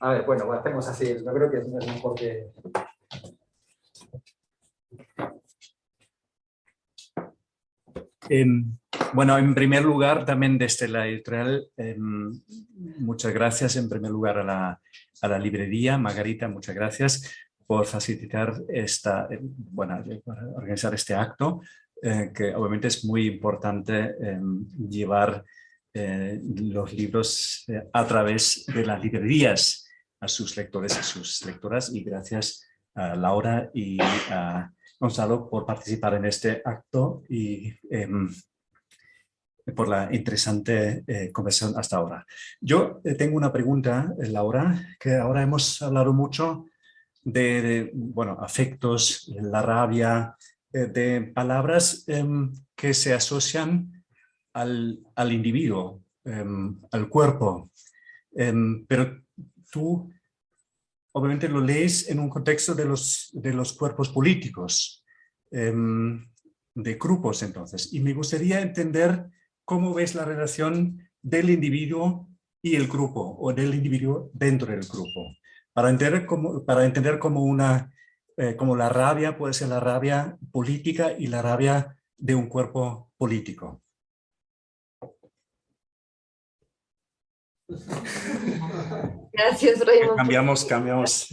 A ver, bueno, hacemos así. Yo creo que es mejor que... Bueno, en primer lugar, también desde la editorial, muchas gracias en primer lugar a la librería. Margarita, muchas gracias por facilitar organizar este acto, que obviamente es muy importante llevar los libros a través de las librerías a sus lectores y sus lectoras, y gracias a Laura y a Gonzalo por participar en este acto y por la interesante conversación hasta ahora. Yo tengo una pregunta, Laura, que ahora hemos hablado mucho de afectos, la rabia, de palabras que se asocian al individuo, al cuerpo, pero tú obviamente lo lees en un contexto de los cuerpos políticos, de grupos entonces, y me gustaría entender cómo ves la relación del individuo y el grupo, o del individuo dentro del grupo. para entender como la rabia puede ser la rabia política y la rabia de un cuerpo político. Gracias, Raymond. Cambiamos.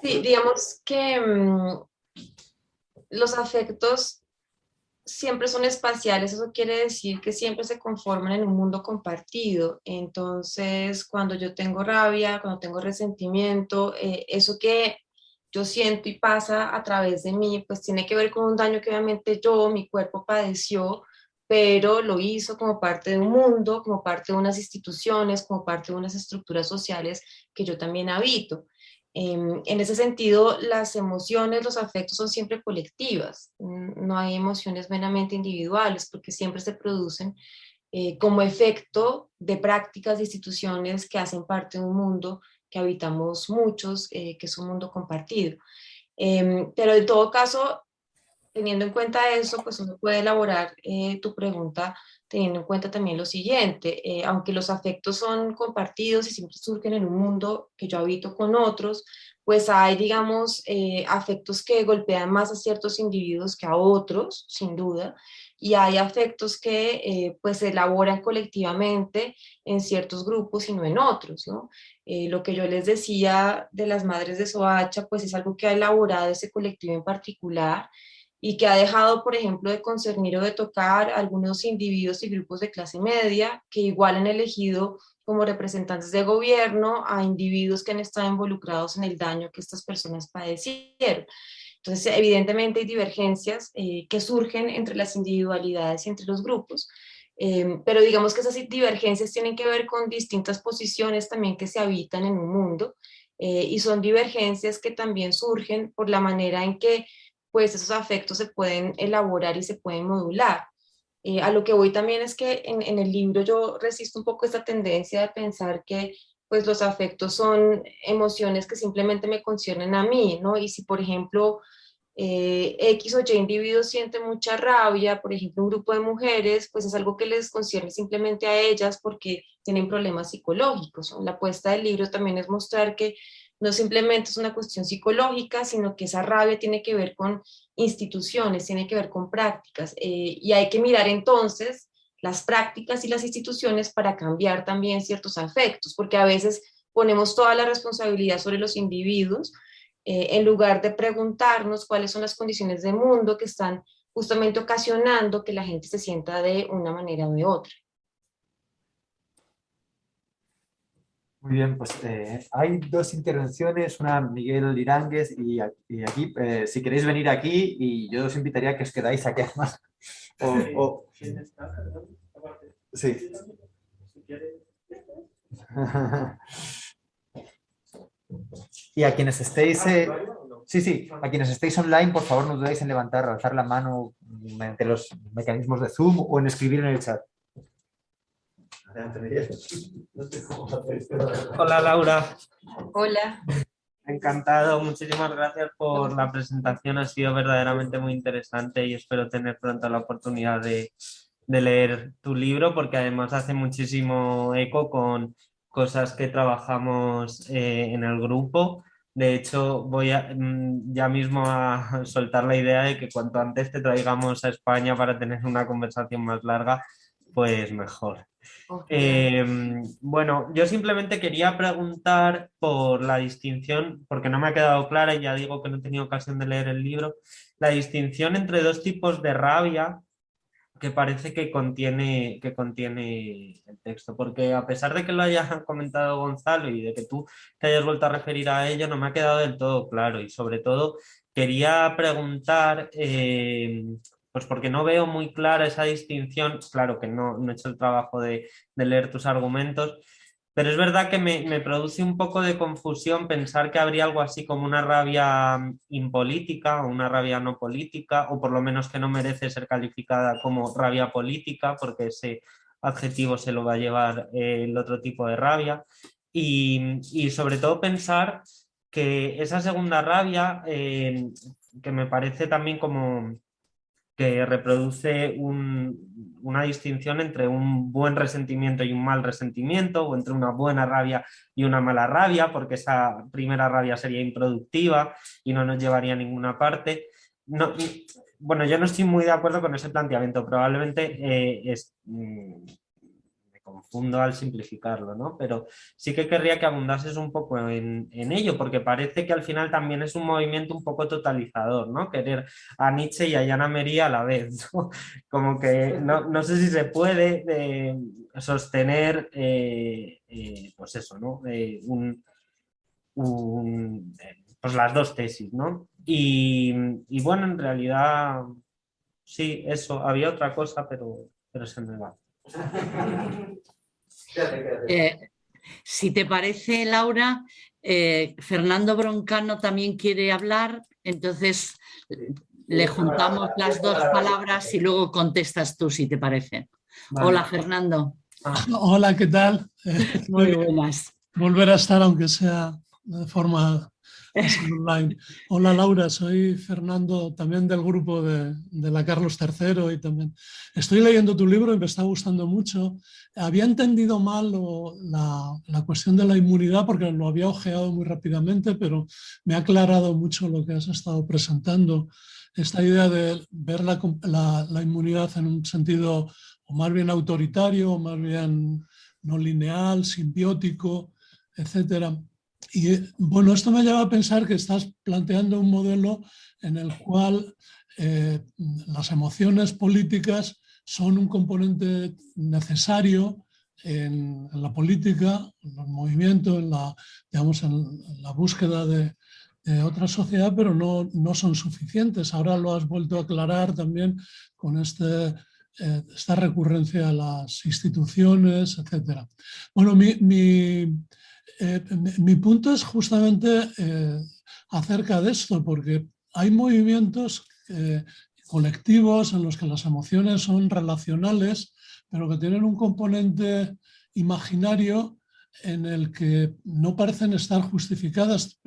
Sí, digamos que los afectos siempre son espaciales, eso quiere decir que siempre se conforman en un mundo compartido. Entonces, cuando yo tengo rabia, cuando tengo resentimiento, eso que yo siento y pasa a través de mí, pues tiene que ver con un daño que obviamente mi cuerpo padeció, pero lo hizo como parte de un mundo, como parte de unas instituciones, como parte de unas estructuras sociales que yo también habito. En ese sentido, las emociones, los afectos son siempre colectivas, no hay emociones meramente individuales porque siempre se producen como efecto de prácticas de instituciones que hacen parte de un mundo que habitamos muchos, que es un mundo compartido. Pero en todo caso, teniendo en cuenta eso, pues uno puede elaborar tu pregunta teniendo en cuenta también lo siguiente, aunque los afectos son compartidos y siempre surgen en un mundo que yo habito con otros, pues hay, digamos, afectos que golpean más a ciertos individuos que a otros, sin duda, y hay afectos que pues se elaboran colectivamente en ciertos grupos y no en otros, ¿no? Lo que yo les decía de las madres de Soacha, pues es algo que ha elaborado ese colectivo en particular, y que ha dejado, por ejemplo, de concernir o de tocar a algunos individuos y grupos de clase media que igual han elegido como representantes de gobierno a individuos que han estado involucrados en el daño que estas personas padecieron. Entonces, evidentemente hay divergencias que surgen entre las individualidades y entre los grupos, pero digamos que esas divergencias tienen que ver con distintas posiciones también que se habitan en un mundo, y son divergencias que también surgen por la manera en que pues esos afectos se pueden elaborar y se pueden modular. A lo que voy también es que en el libro yo resisto un poco esta tendencia de pensar que pues los afectos son emociones que simplemente me conciernen a mí, ¿no? Y si por ejemplo X o Y individuos sienten mucha rabia, por ejemplo un grupo de mujeres, pues es algo que les concierne simplemente a ellas porque tienen problemas psicológicos, ¿no? La apuesta del libro también es mostrar que no simplemente es una cuestión psicológica, sino que esa rabia tiene que ver con instituciones, tiene que ver con prácticas, y hay que mirar entonces las prácticas y las instituciones para cambiar también ciertos afectos, porque a veces ponemos toda la responsabilidad sobre los individuos, en lugar de preguntarnos cuáles son las condiciones del mundo que están justamente ocasionando que la gente se sienta de una manera o de otra. Muy bien, pues hay dos intervenciones, una Miguel Iránguez y aquí, si queréis venir aquí, y yo os invitaría a que os quedáis aquí además. Sí. Y a quienes estéis, a quienes estéis online, por favor no dudéis en levantar, alzar la mano mediante los mecanismos de Zoom o en escribir en el chat. Hola Laura. Hola. Encantado, muchísimas gracias por la presentación, ha sido verdaderamente muy interesante y espero tener pronto la oportunidad de leer tu libro porque además hace muchísimo eco con cosas que trabajamos en el grupo. De hecho, voy ya mismo a soltar la idea de que cuanto antes te traigamos a España para tener una conversación más larga, pues mejor. Bueno, yo simplemente quería preguntar por la distinción, porque no me ha quedado clara y ya digo que no he tenido ocasión de leer el libro, la distinción entre dos tipos de rabia que parece que contiene el texto, porque a pesar de que lo haya comentado Gonzalo y de que tú te hayas vuelto a referir a ello, no me ha quedado del todo claro y sobre todo quería preguntar, pues porque no veo muy clara esa distinción, claro que no he hecho el trabajo de leer tus argumentos, pero es verdad que me produce un poco de confusión pensar que habría algo así como una rabia impolítica o una rabia no política, o por lo menos que no merece ser calificada como rabia política, porque ese adjetivo se lo va a llevar el otro tipo de rabia. Y sobre todo pensar que esa segunda rabia, que me parece también como que reproduce una distinción entre un buen resentimiento y un mal resentimiento, o entre una buena rabia y una mala rabia, porque esa primera rabia sería improductiva y no nos llevaría a ninguna parte. No, bueno, yo no estoy muy de acuerdo con ese planteamiento, probablemente me confundo al simplificarlo, ¿no? Pero sí que querría que abundases un poco en ello, porque parece que al final también es un movimiento un poco totalizador, ¿no? Querer a Nietzsche y a Jan Amery a la vez, ¿no? Como que no sé si se puede sostener, pues eso, ¿no? Pues las dos tesis, ¿no? Y bueno, en realidad, sí, eso, había otra cosa, pero se me va. Si te parece, Laura, Fernando Broncano también quiere hablar, entonces le juntamos las dos palabras y luego contestas tú, si te parece. Vale. Hola, Fernando. Hola, ¿qué tal? Muy buenas. Volver a estar, aunque sea de forma online. Hola, Laura, soy Fernando, también del grupo de la Carlos III, y también estoy leyendo tu libro y me está gustando mucho. Había entendido mal la cuestión de la inmunidad porque lo había ojeado muy rápidamente, pero me ha aclarado mucho lo que has estado presentando. Esta idea de ver la inmunidad en un sentido o más bien autoritario, o más bien no lineal, simbiótico, etcétera. Y bueno, esto me lleva a pensar que estás planteando un modelo en el cual las emociones políticas son un componente necesario en la política, en los movimientos, en la búsqueda de otra sociedad, pero no son suficientes. Ahora lo has vuelto a aclarar también con esta recurrencia a las instituciones, etcétera. Bueno, mi punto es justamente acerca de esto, porque hay movimientos colectivos en los que las emociones son relacionales, pero que tienen un componente imaginario en el que no parecen estar justificadas.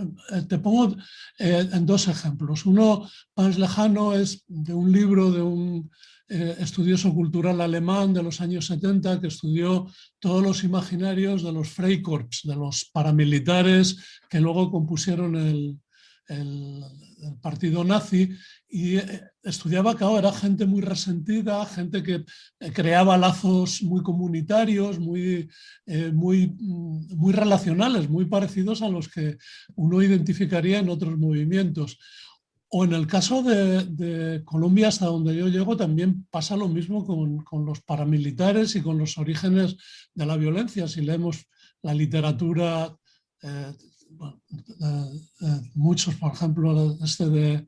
Te pongo en dos ejemplos. Uno más lejano es de un libro de un estudioso cultural alemán de los años 70 que estudió todos los imaginarios de los Freikorps, de los paramilitares que luego compusieron el partido nazi, y estudiaba que era gente muy resentida, gente que creaba lazos muy comunitarios, muy relacionales, muy parecidos a los que uno identificaría en otros movimientos. O en el caso de Colombia, hasta donde yo llego, también pasa lo mismo con los paramilitares y con los orígenes de la violencia. Si leemos la literatura, muchos, por ejemplo, de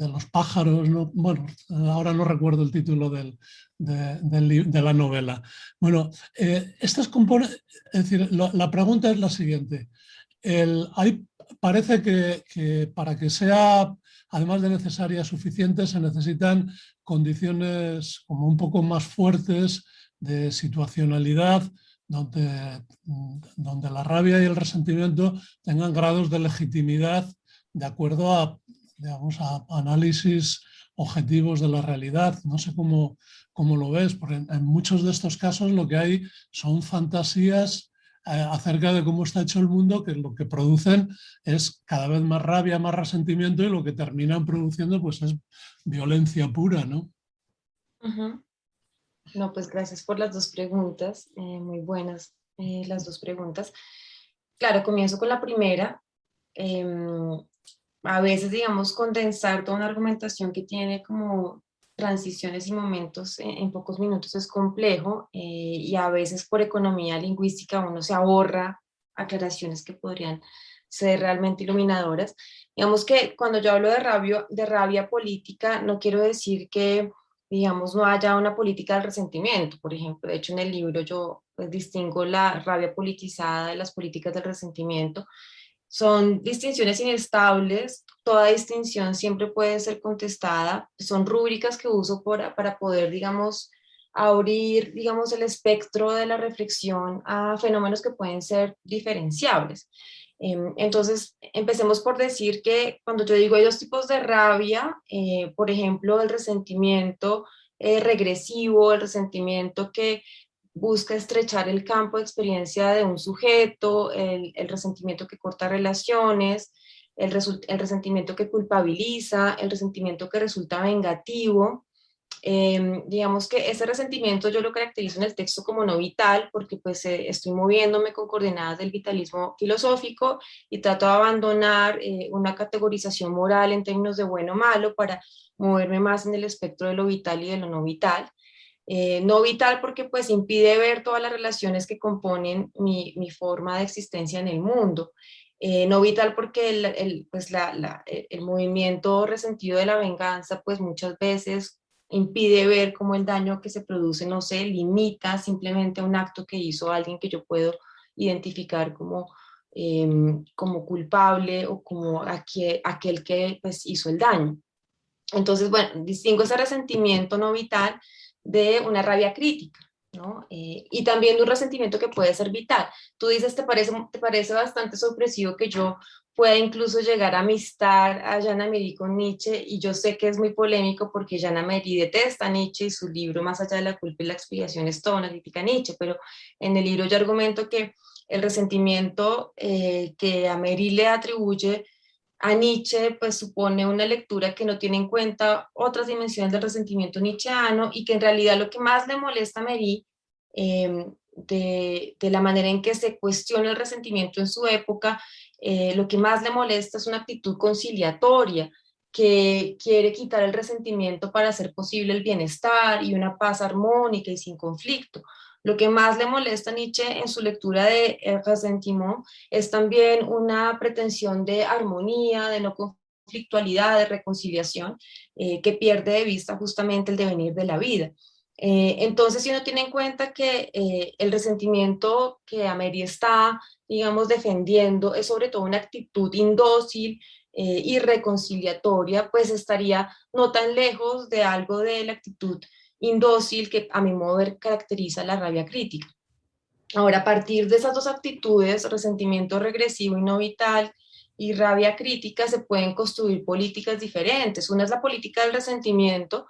los pájaros, ¿no? Bueno, ahora no recuerdo el título de la novela. Bueno, estas componentes, es decir, la pregunta es la siguiente. Parece que para que sea, además de necesarias, suficientes, se necesitan condiciones como un poco más fuertes de situacionalidad, donde la rabia y el resentimiento tengan grados de legitimidad de acuerdo a análisis objetivos de la realidad. No sé cómo lo ves, porque en muchos de estos casos lo que hay son fantasías acerca de cómo está hecho el mundo, que lo que producen es cada vez más rabia, más resentimiento, y lo que terminan produciendo pues es violencia pura, ¿no? Uh-huh. No, pues gracias por las dos preguntas, muy buenas las dos preguntas. Claro, comienzo con la primera. A veces, digamos, condensar toda una argumentación que tiene como transiciones y momentos en pocos minutos es complejo, y a veces por economía lingüística uno se ahorra aclaraciones que podrían ser realmente iluminadoras. Digamos que cuando yo hablo de rabia política, no quiero decir que, digamos, no haya una política del resentimiento. Por ejemplo, de hecho en el libro yo distingo la rabia politizada de las políticas del resentimiento. Son distinciones inestables, toda distinción siempre puede ser contestada, son rúbricas que uso para poder, digamos, abrir, digamos, el espectro de la reflexión a fenómenos que pueden ser diferenciables. Entonces, empecemos por decir que cuando yo digo hay dos tipos de rabia, por ejemplo, el resentimiento regresivo, el resentimiento que busca estrechar el campo de experiencia de un sujeto, el resentimiento que corta relaciones, el resentimiento que culpabiliza, el resentimiento que resulta vengativo. Digamos que ese resentimiento yo lo caracterizo en el texto como no vital, porque pues estoy moviéndome con coordenadas del vitalismo filosófico y trato de abandonar una categorización moral en términos de bueno o malo para moverme más en el espectro de lo vital y de lo no vital. No vital porque pues impide ver todas las relaciones que componen mi forma de existencia en el mundo. No vital porque el movimiento resentido de la venganza pues muchas veces impide ver cómo el daño que se produce no se limita simplemente a un acto que hizo alguien que yo puedo identificar como culpable o como aquel que pues, hizo el daño. Entonces, bueno, distingo ese resentimiento no vital de una rabia crítica, ¿no? Y también de un resentimiento que puede ser vital. Tú dices, te parece bastante sorpresivo que yo pueda incluso llegar a amistar a Jean Améry con Nietzsche, y yo sé que es muy polémico porque Jean Améry detesta a Nietzsche y su libro Más allá de la culpa y la expiación es toda una crítica a Nietzsche, pero en el libro yo argumento que el resentimiento que Améry le atribuye a Nietzsche, pues supone una lectura que no tiene en cuenta otras dimensiones del resentimiento nietzscheano y que en realidad lo que más le molesta a Améry de la manera en que se cuestiona el resentimiento en su época, lo que más le molesta es una actitud conciliatoria que quiere quitar el resentimiento para hacer posible el bienestar y una paz armónica y sin conflicto. Lo que más le molesta a Nietzsche en su lectura de El Ressentiment es también una pretensión de armonía, de no conflictualidad, de reconciliación, que pierde de vista justamente el devenir de la vida. Entonces, si uno tiene en cuenta que el resentimiento que Améry está, digamos, defendiendo es sobre todo una actitud indócil y reconciliatoria, pues estaría no tan lejos de algo de la actitud indócil que a mi modo de ver caracteriza la rabia crítica. Ahora, a partir de esas dos actitudes, resentimiento regresivo y no vital y rabia crítica, se pueden construir políticas diferentes. Una es la política del resentimiento,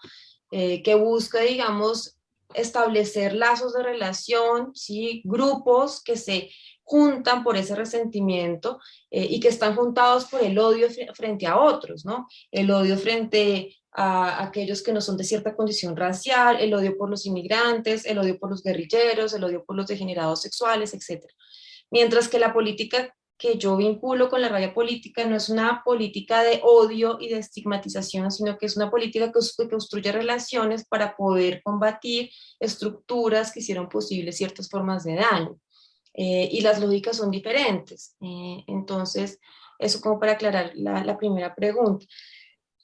que busca, digamos, establecer lazos de relación, ¿sí? Grupos que se juntan por ese resentimiento y que están juntados por el odio frente a otros, ¿no? El odio frente a aquellos que no son de cierta condición racial, el odio por los inmigrantes, el odio por los guerrilleros, el odio por los degenerados sexuales, etc. Mientras que la política que yo vinculo con la rabia política no es una política de odio y de estigmatización, sino que es una política que construye relaciones para poder combatir estructuras que hicieron posibles ciertas formas de daño. Y las lógicas son diferentes. Entonces, eso como para aclarar la primera pregunta.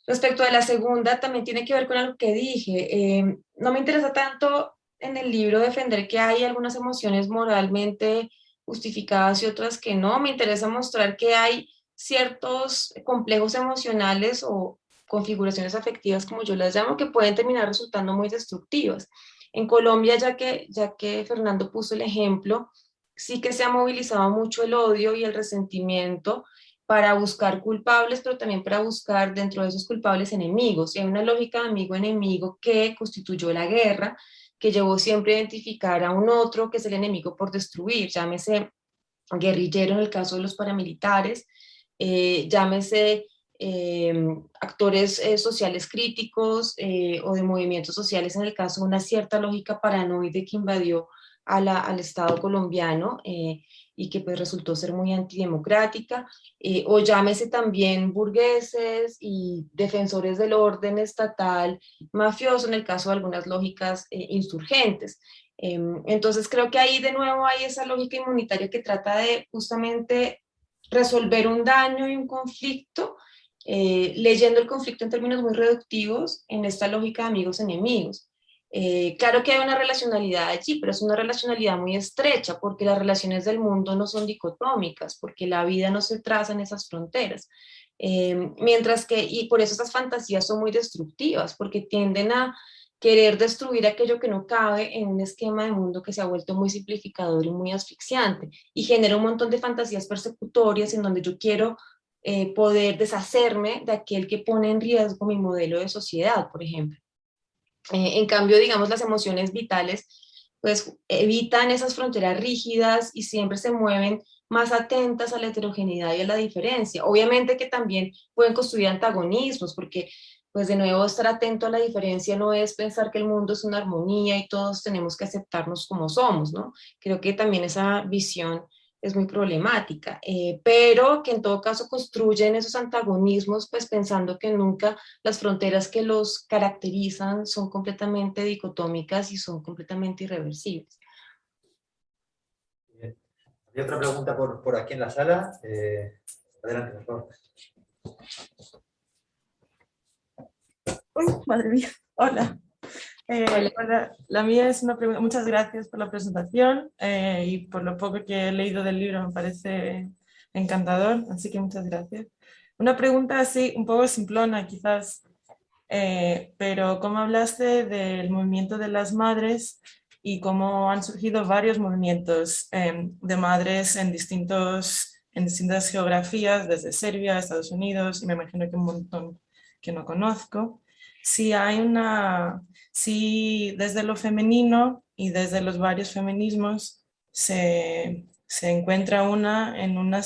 Respecto a la segunda, también tiene que ver con algo que dije. No me interesa tanto en el libro defender que hay algunas emociones moralmente justificadas y otras que no. Me interesa mostrar que hay ciertos complejos emocionales o configuraciones afectivas, como yo las llamo, que pueden terminar resultando muy destructivas. En Colombia, ya que Fernando puso el ejemplo, sí que se ha movilizado mucho el odio y el resentimiento para buscar culpables, pero también para buscar dentro de esos culpables enemigos. Y hay una lógica de amigo-enemigo que constituyó la guerra, que llevó siempre a identificar a un otro que es el enemigo por destruir, llámese guerrillero en el caso de los paramilitares, llámese actores sociales críticos o de movimientos sociales en el caso de una cierta lógica paranoide que invadió al Estado colombiano y que pues resultó ser muy antidemocrática, o llámese también burgueses y defensores del orden estatal mafioso en el caso de algunas lógicas insurgentes. Entonces creo que ahí de nuevo hay esa lógica inmunitaria que trata de justamente resolver un daño y un conflicto, leyendo el conflicto en términos muy reductivos en esta lógica de amigos-enemigos. Claro que hay una relacionalidad allí, pero es una relacionalidad muy estrecha porque las relaciones del mundo no son dicotómicas, porque la vida no se traza en esas fronteras. Mientras que, y por eso esas fantasías son muy destructivas, porque tienden a querer destruir aquello que no cabe en un esquema de mundo que se ha vuelto muy simplificador y muy asfixiante, y genera un montón de fantasías persecutorias en donde yo quiero poder deshacerme de aquel que pone en riesgo mi modelo de sociedad, por ejemplo. En cambio, digamos, las emociones vitales pues evitan esas fronteras rígidas y siempre se mueven más atentas a la heterogeneidad y a la diferencia. Obviamente que también pueden construir antagonismos, porque pues de nuevo estar atento a la diferencia no es pensar que el mundo es una armonía y todos tenemos que aceptarnos como somos, ¿no? Creo que también esa visión es muy problemática, pero que en todo caso construyen esos antagonismos, pues pensando que nunca las fronteras que los caracterizan son completamente dicotómicas y son completamente irreversibles. Bien. Hay otra pregunta por aquí en la sala. Adelante, por favor. Uy, madre mía. Hola. Hola. La mía es una pregunta. Muchas gracias por la presentación y por lo poco que he leído del libro, me parece encantador, así que muchas gracias. Una pregunta así, un poco simplona quizás, pero ¿cómo hablaste del movimiento de las madres y cómo han surgido varios movimientos de madres en distintas geografías, desde Serbia, Estados Unidos, y me imagino que un montón que no conozco? Si desde lo femenino y desde los varios feminismos se encuentra en una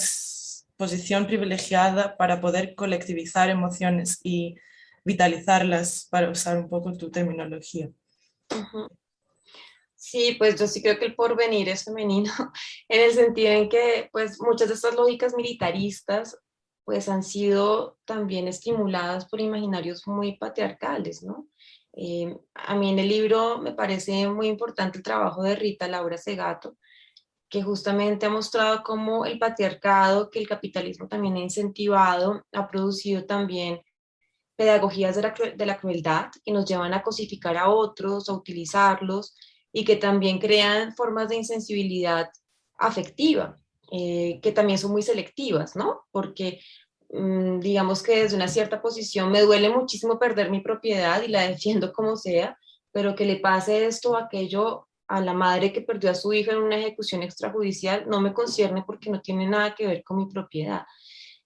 posición privilegiada para poder colectivizar emociones y vitalizarlas, para usar un poco tu terminología. Uh-huh. Sí, pues yo sí creo que el porvenir es femenino, en el sentido en que pues muchas de estas lógicas militaristas pues han sido también estimuladas por imaginarios muy patriarcales, ¿no? A mí en el libro me parece muy importante el trabajo de Rita Laura Segato, que justamente ha mostrado cómo el patriarcado, que el capitalismo también ha incentivado, ha producido también pedagogías de la crueldad que nos llevan a cosificar a otros, a utilizarlos, y que también crean formas de insensibilidad afectiva, que también son muy selectivas, ¿no? Porque digamos que desde una cierta posición me duele muchísimo perder mi propiedad y la defiendo como sea, pero que le pase esto o aquello a la madre que perdió a su hija en una ejecución extrajudicial no me concierne porque no tiene nada que ver con mi propiedad.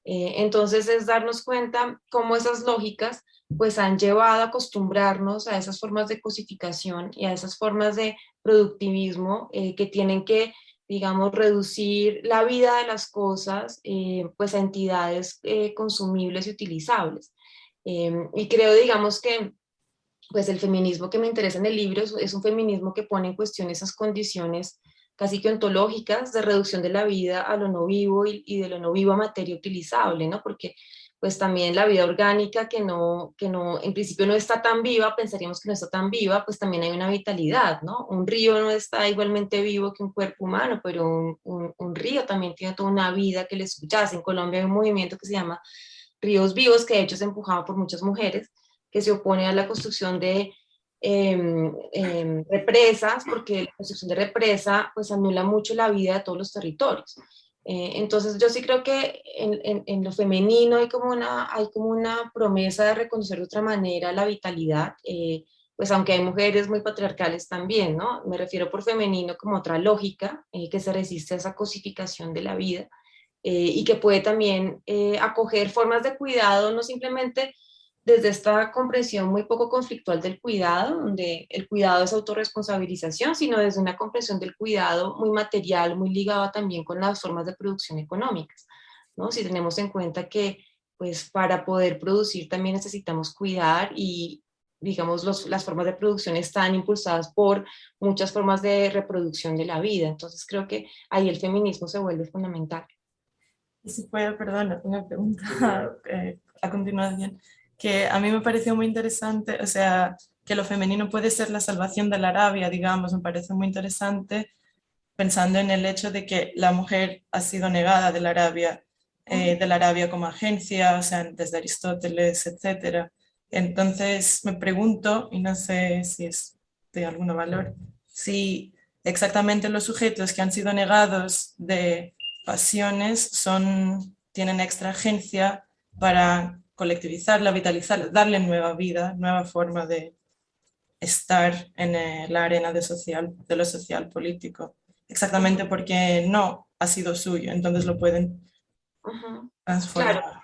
Entonces es darnos cuenta cómo esas lógicas pues han llevado a acostumbrarnos a esas formas de cosificación y a esas formas de productivismo que tienen que, digamos, reducir la vida de las cosas pues a entidades consumibles y utilizables. Y creo, digamos, que pues el feminismo que me interesa en el libro es un feminismo que pone en cuestión esas condiciones casi que ontológicas de reducción de la vida a lo no vivo y de lo no vivo a materia utilizable, ¿no? Porque pues también la vida orgánica que no, en principio no está tan viva, pensaríamos que no está tan viva, pues también hay una vitalidad, ¿no? Un río no está igualmente vivo que un cuerpo humano, pero un río también tiene toda una vida que le subyace. En Colombia hay un movimiento que se llama Ríos Vivos, que de hecho es empujado por muchas mujeres, que se opone a la construcción de represas, porque la construcción de represa pues anula mucho la vida de todos los territorios. Entonces yo sí creo que en lo femenino hay como una promesa de reconocer de otra manera la vitalidad, pues aunque hay mujeres muy patriarcales también, ¿no? Me refiero por femenino como otra lógica que se resiste a esa cosificación de la vida y que puede también acoger formas de cuidado, no simplemente desde esta comprensión muy poco conflictual del cuidado, donde el cuidado es autorresponsabilización, sino desde una comprensión del cuidado muy material, muy ligada también con las formas de producción económicas, ¿no? Si tenemos en cuenta que, pues, para poder producir también necesitamos cuidar y, digamos, las formas de producción están impulsadas por muchas formas de reproducción de la vida. Entonces creo que ahí el feminismo se vuelve fundamental. Y si puedo, perdona, una pregunta a continuación, que a mí me pareció muy interesante, o sea, que lo femenino puede ser la salvación de la rabia, digamos, me parece muy interesante, pensando en el hecho de que la mujer ha sido negada de la rabia como agencia, o sea, desde Aristóteles, etc. Entonces me pregunto, y no sé si es de algún valor, si exactamente los sujetos que han sido negados de pasiones tienen extra agencia para colectivizarla, vitalizarla, darle nueva vida, nueva forma de estar en la arena de lo social político, exactamente porque no ha sido suyo, entonces lo pueden transformar. Claro,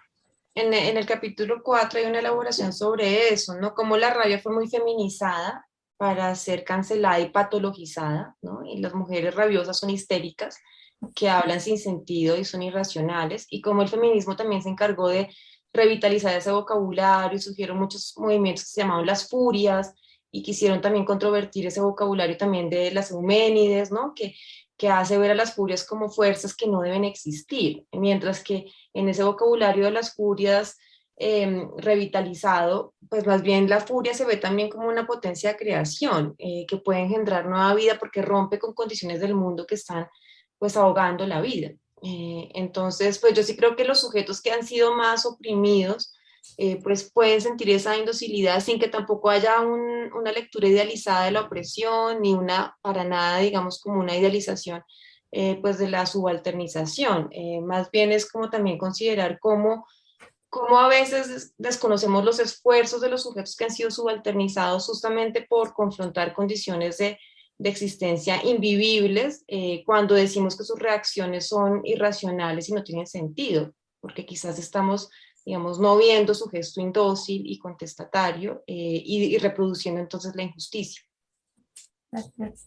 en el capítulo 4 hay una elaboración sobre eso, ¿no? Cómo la rabia fue muy feminizada para ser cancelada y patologizada, ¿no? Y las mujeres rabiosas son histéricas, que hablan sin sentido y son irracionales, y cómo el feminismo también se encargó de revitalizar ese vocabulario y surgieron muchos movimientos que se llamaban las furias y quisieron también controvertir ese vocabulario también de las Euménides, ¿no? Que hace ver a las furias como fuerzas que no deben existir, mientras que en ese vocabulario de las furias revitalizado, pues más bien la furia se ve también como una potencia de creación que puede engendrar nueva vida porque rompe con condiciones del mundo que están pues ahogando la vida. Entonces, pues yo sí creo que los sujetos que han sido más oprimidos, pues pueden sentir esa indocilidad sin que tampoco haya una lectura idealizada de la opresión, ni una, para nada, digamos, como una idealización, pues de la subalternización. Más bien es como también considerar cómo a veces desconocemos los esfuerzos de los sujetos que han sido subalternizados justamente por confrontar condiciones de existencia invivibles, cuando decimos que sus reacciones son irracionales y no tienen sentido, porque quizás estamos, digamos, no viendo su gesto indócil y contestatario y reproduciendo entonces la injusticia. Gracias.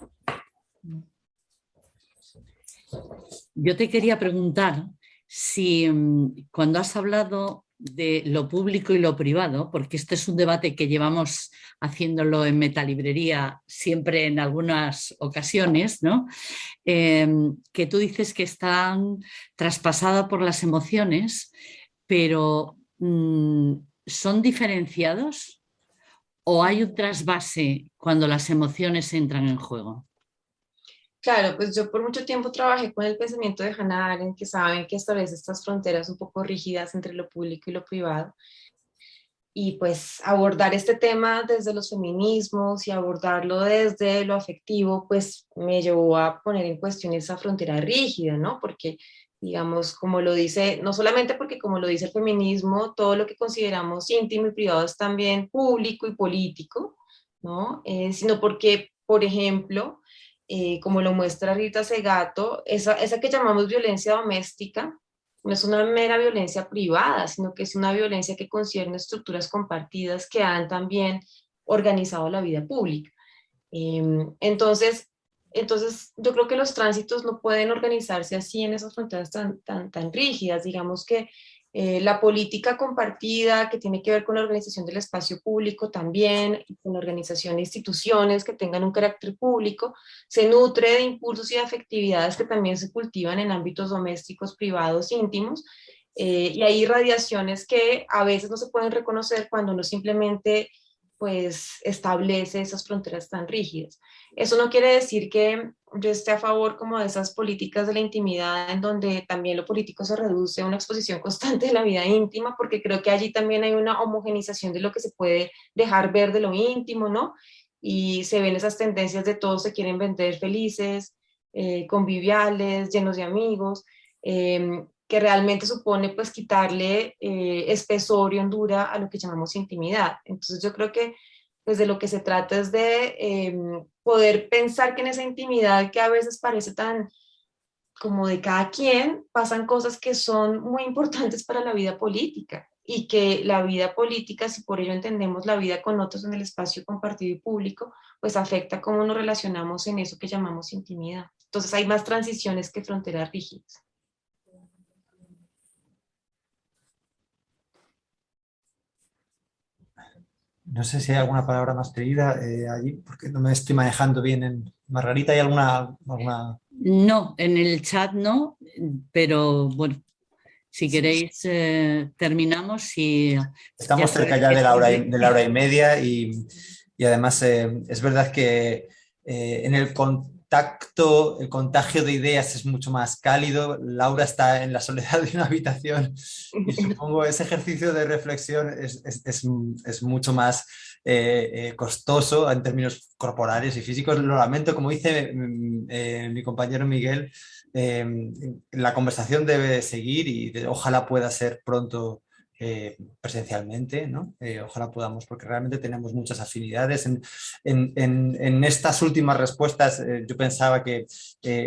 Yo te quería preguntar si cuando has hablado de lo público y lo privado, porque este es un debate que llevamos haciéndolo en Metalibrería siempre en algunas ocasiones, ¿no? Que tú dices que están traspasadas por las emociones, pero ¿son diferenciados o hay un trasvase cuando las emociones entran en juego? Claro, pues yo por mucho tiempo trabajé con el pensamiento de Hannah Arendt, que saben que establece estas fronteras un poco rígidas entre lo público y lo privado. Y pues abordar este tema desde los feminismos y abordarlo desde lo afectivo, pues me llevó a poner en cuestión esa frontera rígida, ¿no? Porque, digamos, como lo dice, no solamente porque como lo dice el feminismo, todo lo que consideramos íntimo y privado es también público y político, ¿no? Sino porque, por ejemplo, como lo muestra Rita Segato, esa que llamamos violencia doméstica no es una mera violencia privada, sino que es una violencia que concierne estructuras compartidas que han también organizado la vida pública. Entonces, yo creo que los tránsitos no pueden organizarse así en esas fronteras tan rígidas. Digamos que la política compartida que tiene que ver con la organización del espacio público también, y con la organización de instituciones que tengan un carácter público, se nutre de impulsos y de afectividades que también se cultivan en ámbitos domésticos, privados, íntimos, y hay irradiaciones que a veces no se pueden reconocer cuando uno simplemente pues establece esas fronteras tan rígidas. Eso no quiere decir que yo esté a favor como de esas políticas de la intimidad en donde también lo político se reduce a una exposición constante de la vida íntima, porque creo que allí también hay una homogenización de lo que se puede dejar ver de lo íntimo, ¿no? Y se ven esas tendencias de todos se quieren vender felices, conviviales, llenos de amigos, que realmente supone pues quitarle espesor y hondura a lo que llamamos intimidad. Entonces yo creo que pues de lo que se trata es de poder pensar que en esa intimidad que a veces parece tan como de cada quien, pasan cosas que son muy importantes para la vida política y que la vida política, si por ello entendemos la vida con otros en el espacio compartido y público, pues afecta cómo nos relacionamos en eso que llamamos intimidad. Entonces hay más transiciones que fronteras rígidas. No sé si hay alguna palabra más pedida allí, porque no me estoy manejando bien en Margarita. ¿Hay alguna? No, en el chat no, pero bueno, si queréis terminamos y... Estamos cerca ya de la hora y media y además es verdad que en el contagio de ideas es mucho más cálido. Laura está en la soledad de una habitación y supongo ese ejercicio de reflexión es mucho más costoso en términos corporales y físicos. Lo lamento, como dice mi compañero Miguel, la conversación debe seguir y ojalá pueda ser pronto presencialmente, ¿no? Ojalá podamos, porque realmente tenemos muchas afinidades. En estas últimas respuestas yo pensaba que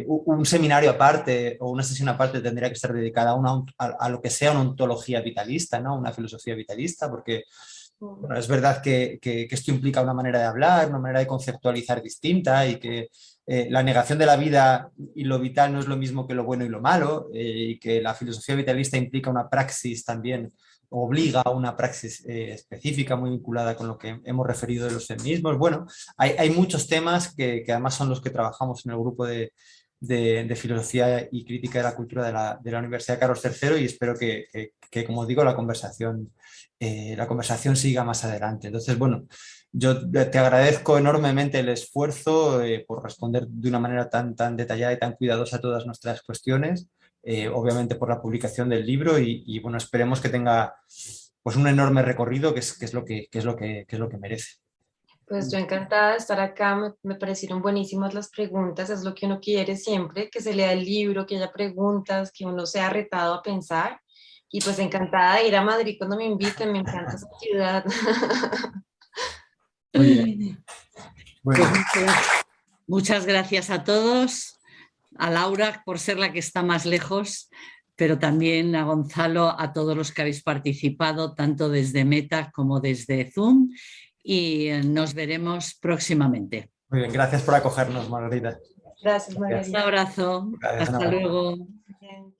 un seminario aparte o una sesión aparte tendría que estar dedicada a lo que sea una ontología vitalista, ¿no? Una filosofía vitalista, porque bueno, es verdad que esto implica una manera de hablar, una manera de conceptualizar distinta y que la negación de la vida y lo vital no es lo mismo que lo bueno y lo malo, y que la filosofía vitalista implica una praxis también, obliga a una praxis específica muy vinculada con lo que hemos referido de los feminismos. Bueno, hay muchos temas que además son los que trabajamos en el grupo de filosofía y crítica de la cultura de la Universidad Carlos III, y espero que como digo, la conversación siga más adelante. Entonces, bueno, yo te agradezco enormemente el esfuerzo por responder de una manera tan detallada y tan cuidadosa a todas nuestras cuestiones, obviamente por la publicación del libro y bueno, esperemos que tenga pues un enorme recorrido que es lo que merece. Pues yo encantada de estar acá, me parecieron buenísimas las preguntas, es lo que uno quiere siempre, que se lea el libro, que haya preguntas, que uno sea retado a pensar, y pues encantada de ir a Madrid cuando me inviten, me encanta esa ciudad. Muy bien. Bueno. Pues muchas gracias a todos, a Laura por ser la que está más lejos, pero también a Gonzalo, a todos los que habéis participado, tanto desde Meta como desde Zoom, y nos veremos próximamente. Muy bien, gracias por acogernos, Margarita. Gracias, Margarita. Un abrazo, Gracias, hasta luego. Bien.